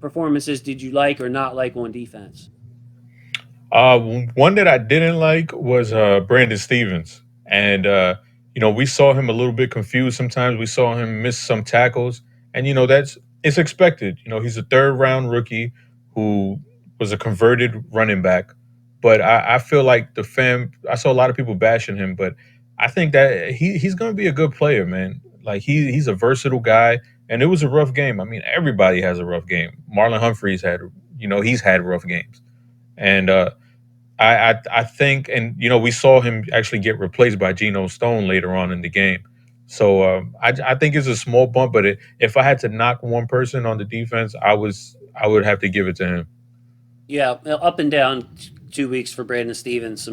performances did you like or not like on defense? One that I didn't like was Brandon Stevens, and we saw him a little bit confused. Sometimes we saw him miss some tackles, and that's it's expected. He's a third round rookie who was a converted running back, but I feel like I saw a lot of people bashing him, but I think that he's going to be a good player, man. Like he's a versatile guy, and it was a rough game. I mean, everybody has a rough game. Marlon Humphreys had, he's had rough games, and I think, and we saw him actually get replaced by Geno Stone later on in the game. So I think it's a small bump, but if I had to knock one person on the defense, I would have to give it to him. Yeah, up and down 2 weeks for Brandon Stevens.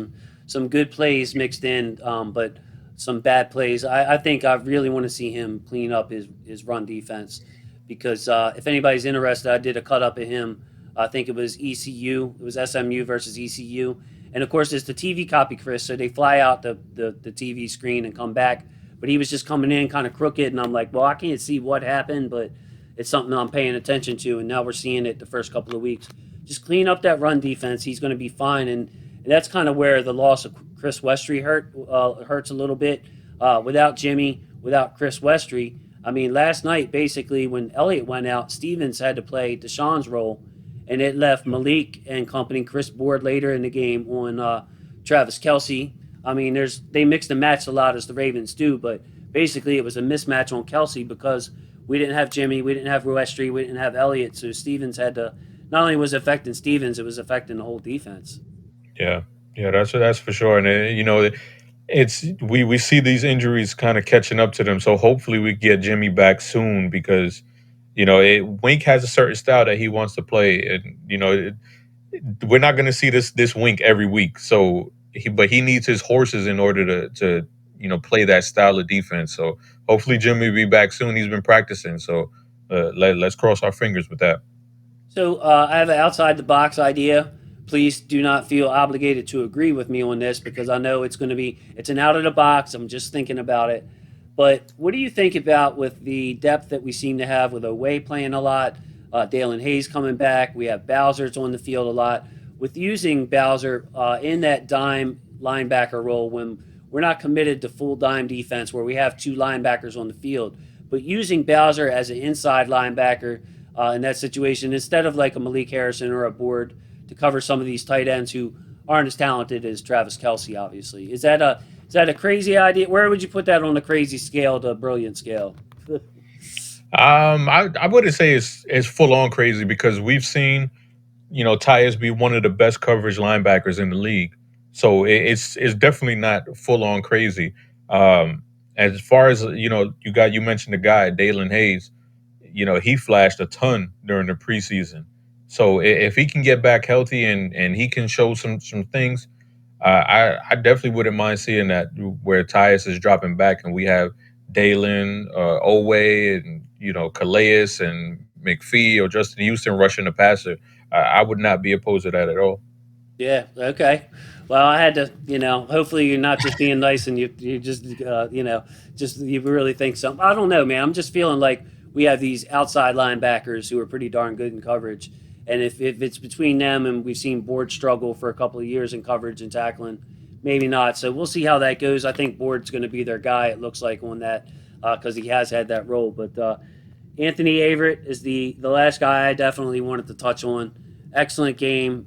Some good plays mixed in, but some bad plays. I think I really want to see him clean up his run defense because if anybody's interested, I did a cut up of him. I think it was ECU. It was SMU versus ECU, And of course, it's the TV copy, Chris. So they fly out the TV screen and come back. But he was just coming in kind of crooked, and I'm like, well, I can't see what happened, but it's something I'm paying attention to, and now we're seeing it the first couple of weeks. Just clean up that run defense. He's going to be fine, and that's kind of where the loss of Chris Westry hurts a little bit. Without Jimmy, without Chris Westry, I mean, last night basically when Elliott went out, Stevens had to play Deshaun's role, and it left Malik and company, Chris Board later in the game on Travis Kelsey. I mean, they mixed and matched a lot as the Ravens do, but basically it was a mismatch on Kelsey because we didn't have Jimmy, we didn't have Ruestri, we didn't have Elliott, so Stevens had to. Not only was it affecting Stevens, it was affecting the whole defense. Yeah, yeah, that's for sure. And it's we see these injuries kind of catching up to them. So hopefully we get Jimmy back soon because Wink has a certain style that he wants to play, and we're not going to see this Wink every week. So he needs his horses in order to play that style of defense. So hopefully Jimmy will be back soon. He's been practicing, so let's cross our fingers with that. So I have an outside the box idea. Please do not feel obligated to agree with me on this because I know it's an out of the box. I'm just thinking about it. But what do you think about with the depth that we seem to have with Oweh playing a lot, Dalen Hayes coming back? We have Bowser's on the field a lot. With using Bowser in that dime linebacker role when we're not committed to full dime defense where we have two linebackers on the field, but using Bowser as an inside linebacker in that situation instead of like a Malik Harrison or a Board to cover some of these tight ends who aren't as talented as Travis Kelsey. Obviously, is that a crazy idea? Where would you put that on the crazy scale to brilliant scale? I wouldn't say it's full on crazy because we've seen Tyus be one of the best coverage linebackers in the league. So it's definitely not full on crazy. Um, as far as you mentioned the guy Dalen Hayes. He flashed a ton during the preseason. So if he can get back healthy and he can show some things, I definitely wouldn't mind seeing that where Tyus is dropping back and we have Dalen, Oweh, and Calais and McPhee or Justin Houston rushing the passer. I would not be opposed to that at all. Yeah. Okay. Well, I had to. Hopefully, you're not just being nice and you just just you really think something. I don't know, man. I'm just feeling like we have these outside linebackers who are pretty darn good in coverage, and if it's between them and we've seen Board struggle for a couple of years in coverage and tackling, maybe not. So we'll see how that goes. I think Board's going to be their guy. It looks like on that because he has had that role, but. Anthony Averett is the last guy I definitely wanted to touch on. Excellent game.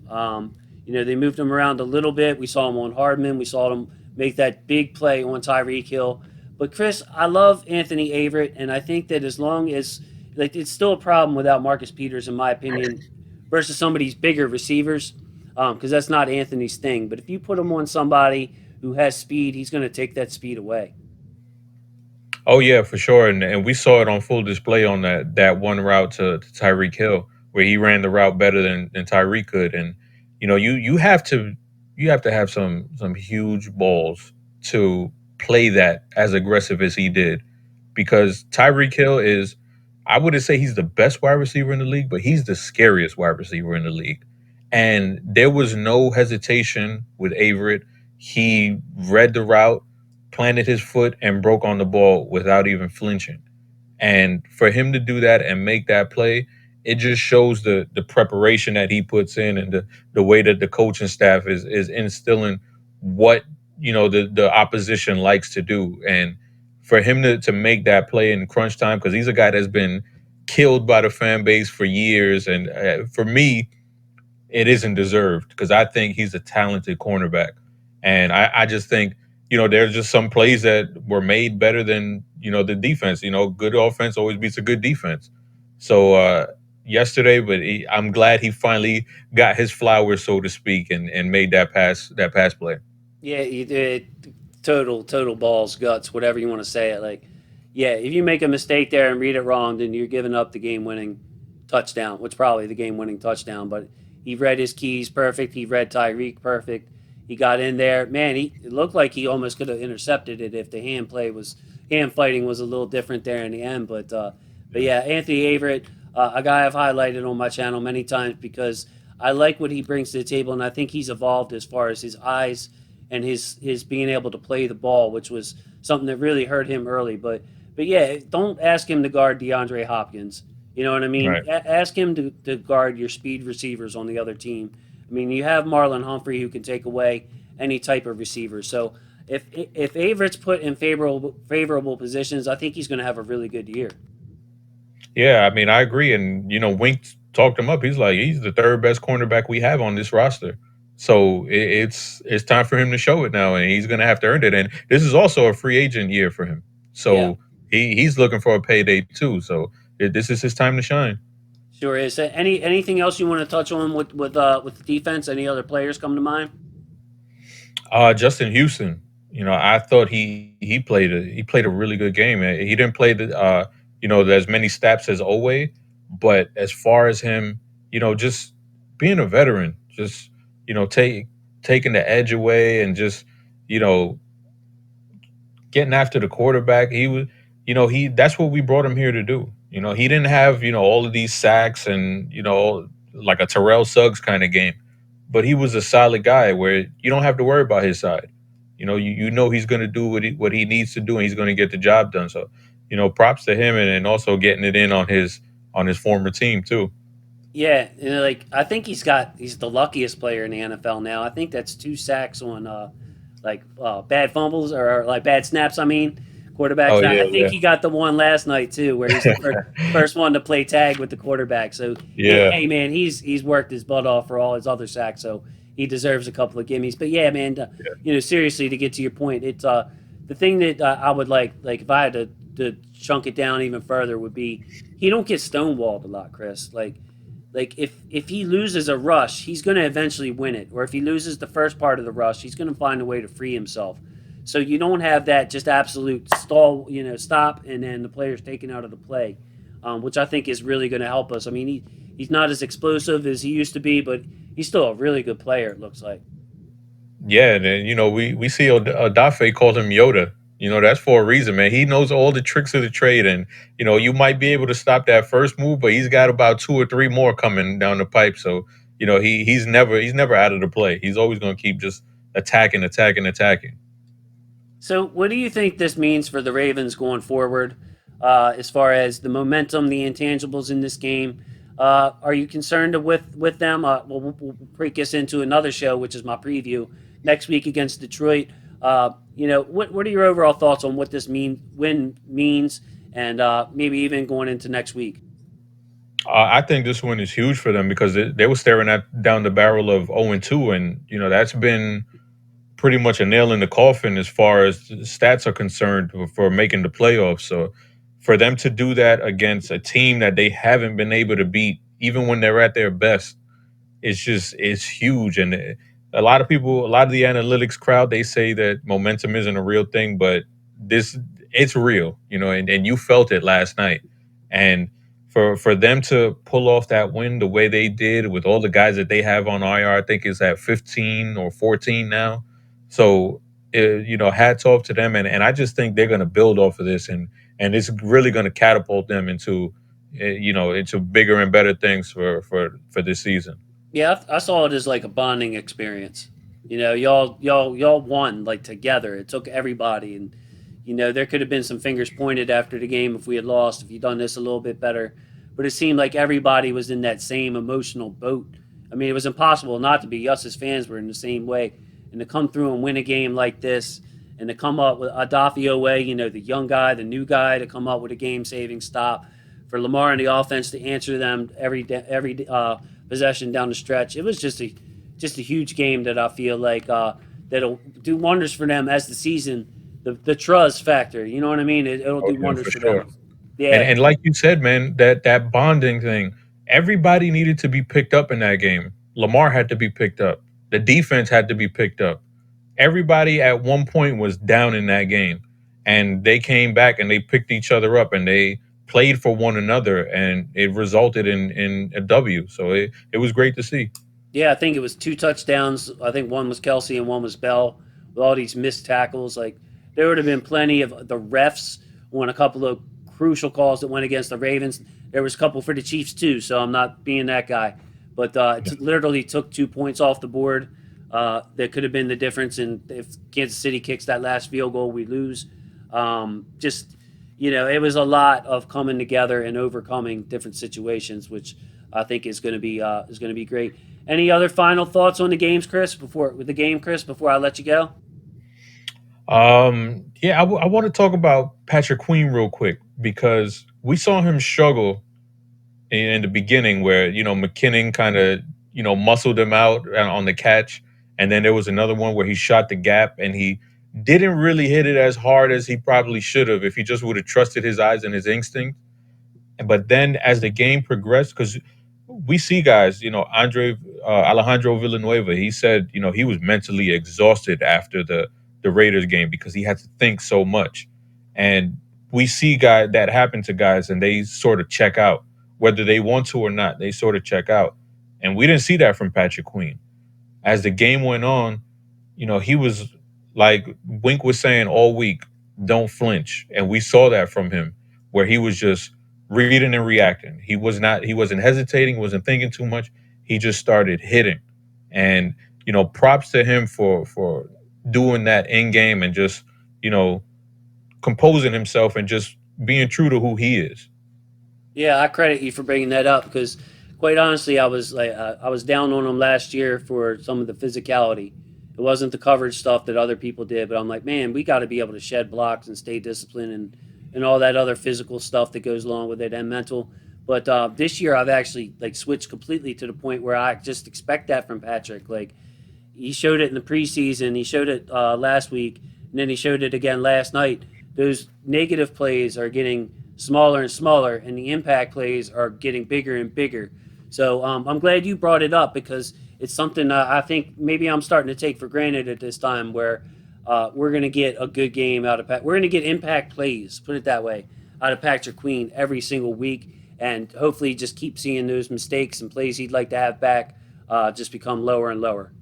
They moved him around a little bit. We saw him on Hardman. We saw him make that big play on Tyreek Hill. But Chris, I love Anthony Averett, and I think that as long as like it's still a problem without Marcus Peters, in my opinion, versus some of these bigger receivers, because that's not Anthony's thing. But if you put him on somebody who has speed, he's going to take that speed away. Oh yeah, for sure, and we saw it on full display on that one route to Tyreek Hill where he ran the route better than Tyreek could, and you have to have some huge balls to play that as aggressive as he did, because Tyreek Hill is, I wouldn't say he's the best wide receiver in the league, but he's the scariest wide receiver in the league, and there was no hesitation with Averett. He read the route, planted his foot and broke on the ball without even flinching. And for him to do that and make that play, it just shows the preparation that he puts in and the way that the coaching staff is instilling what the opposition likes to do. And for him to make that play in crunch time, because he's a guy that's been killed by the fan base for years, and for me, it isn't deserved because I think he's a talented cornerback. And I just think, there's just some plays that were made better than, the defense. Good offense always beats a good defense. So yesterday, but I'm glad he finally got his flowers, so to speak, and made that pass play. Yeah, you did total balls, guts, whatever you want to say it. Like, yeah, if you make a mistake there and read it wrong, then you're giving up the game-winning touchdown, which probably the game-winning touchdown. But he read his keys perfect. He read Tyreek perfect. He got in there. Man, it looked like he almost could have intercepted it if the hand fighting was a little different there in the end. But Yeah. yeah, Anthony Averett, a guy I've highlighted on my channel many times because I like what he brings to the table, and I think he's evolved as far as his eyes and his being able to play the ball, which was something that really hurt him early. But yeah, don't ask him to guard DeAndre Hopkins. You know what I mean? Right. Ask him to guard your speed receivers on the other team. I mean, you have Marlon Humphrey who can take away any type of receiver. So if Averett's put in favorable positions, I think he's going to have a really good year. Yeah, I mean, I agree. And, Wink talked him up. He's like, he's the third best cornerback we have on this roster. So it's time for him to show it now, and he's going to have to earn it. And this is also a free agent year for him. Yeah, So he's looking for a payday too. So this is his time to shine. sure is. Anything else you want to touch on with the defense? Any other players come to mind? Justin Houston. I thought he played a really good game. He didn't play as many snaps as Oweh, but as far as him, just being a veteran, just taking the edge away and just you know getting after the quarterback. He was, he that's what we brought him here to do. He didn't have all of these sacks and like a Terrell Suggs kind of game, but he was a solid guy where you don't have to worry about his side. You know he's going to do what he needs to do, and he's going to get the job done. So, props to him, and also getting it in on his former team too. Yeah, like I think he's the luckiest player in the NFL now. I think that's 2 sacks on bad fumbles or like bad snaps. I mean, quarterbacks. Oh Now, yeah, I think he got the one last night too, where he's the yeah, first one to play tag with the quarterback. So yeah, hey man, he's worked his butt off for all his other sacks. So he deserves a couple of gimmies. But yeah, man, seriously, to get to your point, it's the thing that I would like if I had to chunk it down even further would be he don't get stonewalled a lot, Chris. Like if he loses a rush, he's going to eventually win it. Or if he loses the first part of the rush, he's going to find a way to free himself. So you don't have that just absolute stall, stop, and then the player's taken out of the play, which I think is really going to help us. I mean, he's not as explosive as he used to be, but he's still a really good player. It looks like. yeah. And then, we see Odafe called him Yoda. That's for a reason, man. He knows all the tricks of the trade, and you might be able to stop that first move, but he's got about two or three more coming down the pipe. So he's never out of the play. He's always going to keep just attacking, attacking, attacking. So, what do you think this means for the Ravens going forward, as far as the momentum, the intangibles in this game? Are you concerned with them? We'll break us into another show, which is my preview next week against Detroit. What are your overall thoughts on what this win means, and maybe even going into next week? I think this win is huge for them because they were staring at down the barrel of 0-2, and that's been pretty much a nail in the coffin as far as stats are concerned for making the playoffs. So for them to do that against a team that they haven't been able to beat, even when they're at their best, it's huge. And a lot of people, a lot of the analytics crowd, they say that momentum isn't a real thing, but this it's real, and you felt it last night. And for them to pull off that win the way they did with all the guys that they have on IR, I think is at 15 or 14 now. So hats off to them, and I just think they're going to build off of this, and it's really going to catapult them into bigger and better things for this season. Yeah, I saw it as like a bonding experience. Y'all won like together. It took everybody, and there could have been some fingers pointed after the game if we had lost, if you'd done this a little bit better. But it seemed like everybody was in that same emotional boat. I mean, it was impossible not to be. Us as fans were in the same way, and to come through and win a game like this, and to come up with Odafe Oweh, the young guy, the new guy, to come up with a game-saving stop for Lamar and the offense to answer them every possession down the stretch. It was just a huge game that I feel like that'll do wonders for them as the season. The trust factor, you know what I mean? It'll Oh do yeah, wonders for for them. sure. And Yeah, and like you said, man, that bonding thing, everybody needed to be picked up in that game. Lamar had to be picked up. The defense had to be picked up. Everybody at one point was down in that game, and they came back and they picked each other up and they played for one another, and it resulted in a W. So it was great to see. yeah. I think it was 2 touchdowns. I think one was Kelsey and one was Bell. With all these missed tackles, like there would have been plenty of the refs on a couple of crucial calls that went against the Ravens. There was a couple for the Chiefs too, so I'm not being that guy. but literally took 2 points off the board. That could have been the difference. And if Kansas City kicks that last field goal, we lose. Just it was a lot of coming together and overcoming different situations, which I think is going to be great. Any other final thoughts on the games, Chris? Before I let you go. Yeah, I want to talk about Patrick Queen real quick because we saw him struggle in the beginning where McKinnon kind of muscled him out on the catch, and then there was another one where he shot the gap and he didn't really hit it as hard as he probably should have if he just would have trusted his eyes and his instinct. But then as the game progressed, because we see guys, Alejandro Villanueva, he said, he was mentally exhausted after the Raiders game because he had to think so much. And we see guys that happen to guys and they sort of check out, whether they want to or not, they sort of check out. And we didn't see that from Patrick Queen. As the game went on, he was like Wink was saying all week, don't flinch. And we saw that from him, where he was just reading and reacting. He wasn't hesitating, wasn't thinking too much. He just started hitting. And, props to him for doing that in game and just, you know, composing himself and just being true to who he is. Yeah, I credit you for bringing that up because, quite honestly, I was down on him last year for some of the physicality. It wasn't the coverage stuff that other people did, but I'm like, man, we got to be able to shed blocks and stay disciplined and all that other physical stuff that goes along with it and mental. But this year, I've actually like switched completely to the point where I just expect that from Patrick. Like he showed it in the preseason. He showed it last week, and then he showed it again last night. Those negative plays are getting smaller and smaller, and the impact plays are getting bigger and bigger. So I'm glad you brought it up because it's something I think maybe I'm starting to take for granted at this time, where we're going to get a good game out of we're going to get impact plays, put it that way, out of Patrick Queen every single week, and hopefully just keep seeing those mistakes and plays he'd like to have back just become lower and lower.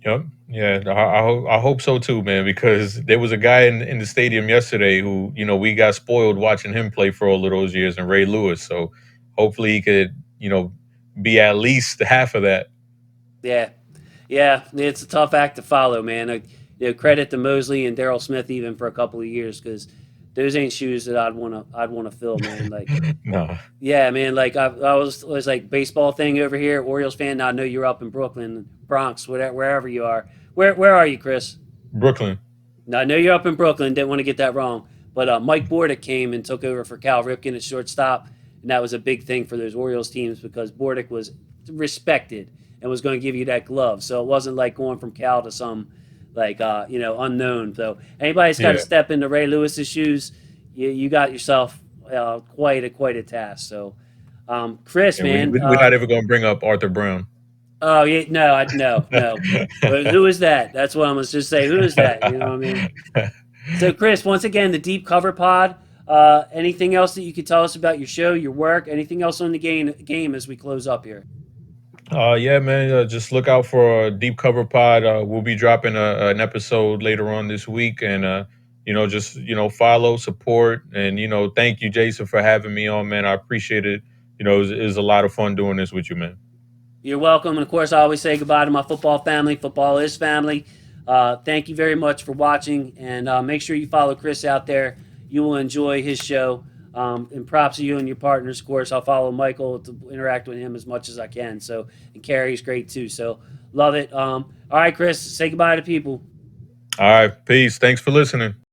Yep. Yeah, I hope so too, man. Because there was a guy in the stadium yesterday who we got spoiled watching him play for all of those years, and Ray Lewis. So hopefully he could be at least half of that. Yeah, yeah, it's a tough act to follow, man. Credit to Mosley and Daryl Smith even for a couple of years because those ain't shoes that I'd want to fill, man. Like, No, yeah, man. Like I was like baseball thing over here, Orioles fan. Now I know you're up in Brooklyn, Bronx, whatever, wherever you are. Where are you, Chris? Brooklyn. Now I know you're up in Brooklyn. Didn't want to get that wrong, but Mike Bordick came and took over for Cal Ripken at shortstop, and that was a big thing for those Orioles teams because Bordick was respected and was going to give you that glove. So it wasn't like going from Cal to some like unknown. So anybody's got to Yeah, step into Ray Lewis's shoes. You got yourself quite a task. So Chris, and we, man. we we're not ever gonna bring up Arthur Brown. Oh yeah, no, no. Who is that? That's what I was just say. Who is that? You know what I mean? So, Chris, once again, the Deep Cover Pod. Anything else that you could tell us about your show, your work, anything else on the game as we close up here? Yeah, man. Just look out for a deep cover pod. We'll be dropping an episode later on this week, and just follow, support, and thank you, Jason, for having me on, man. I appreciate it. It was a lot of fun doing this with you, man. You're welcome. And of course, I always say goodbye to my football family. Football is family. Thank you very much for watching, and make sure you follow Chris out there. You will enjoy his show. And props to you and your partners, of course. I'll follow Michael to interact with him as much as I can. So, and Carrie's great too. So, love it. All right, Chris, say goodbye to people. All right, peace. Thanks for listening.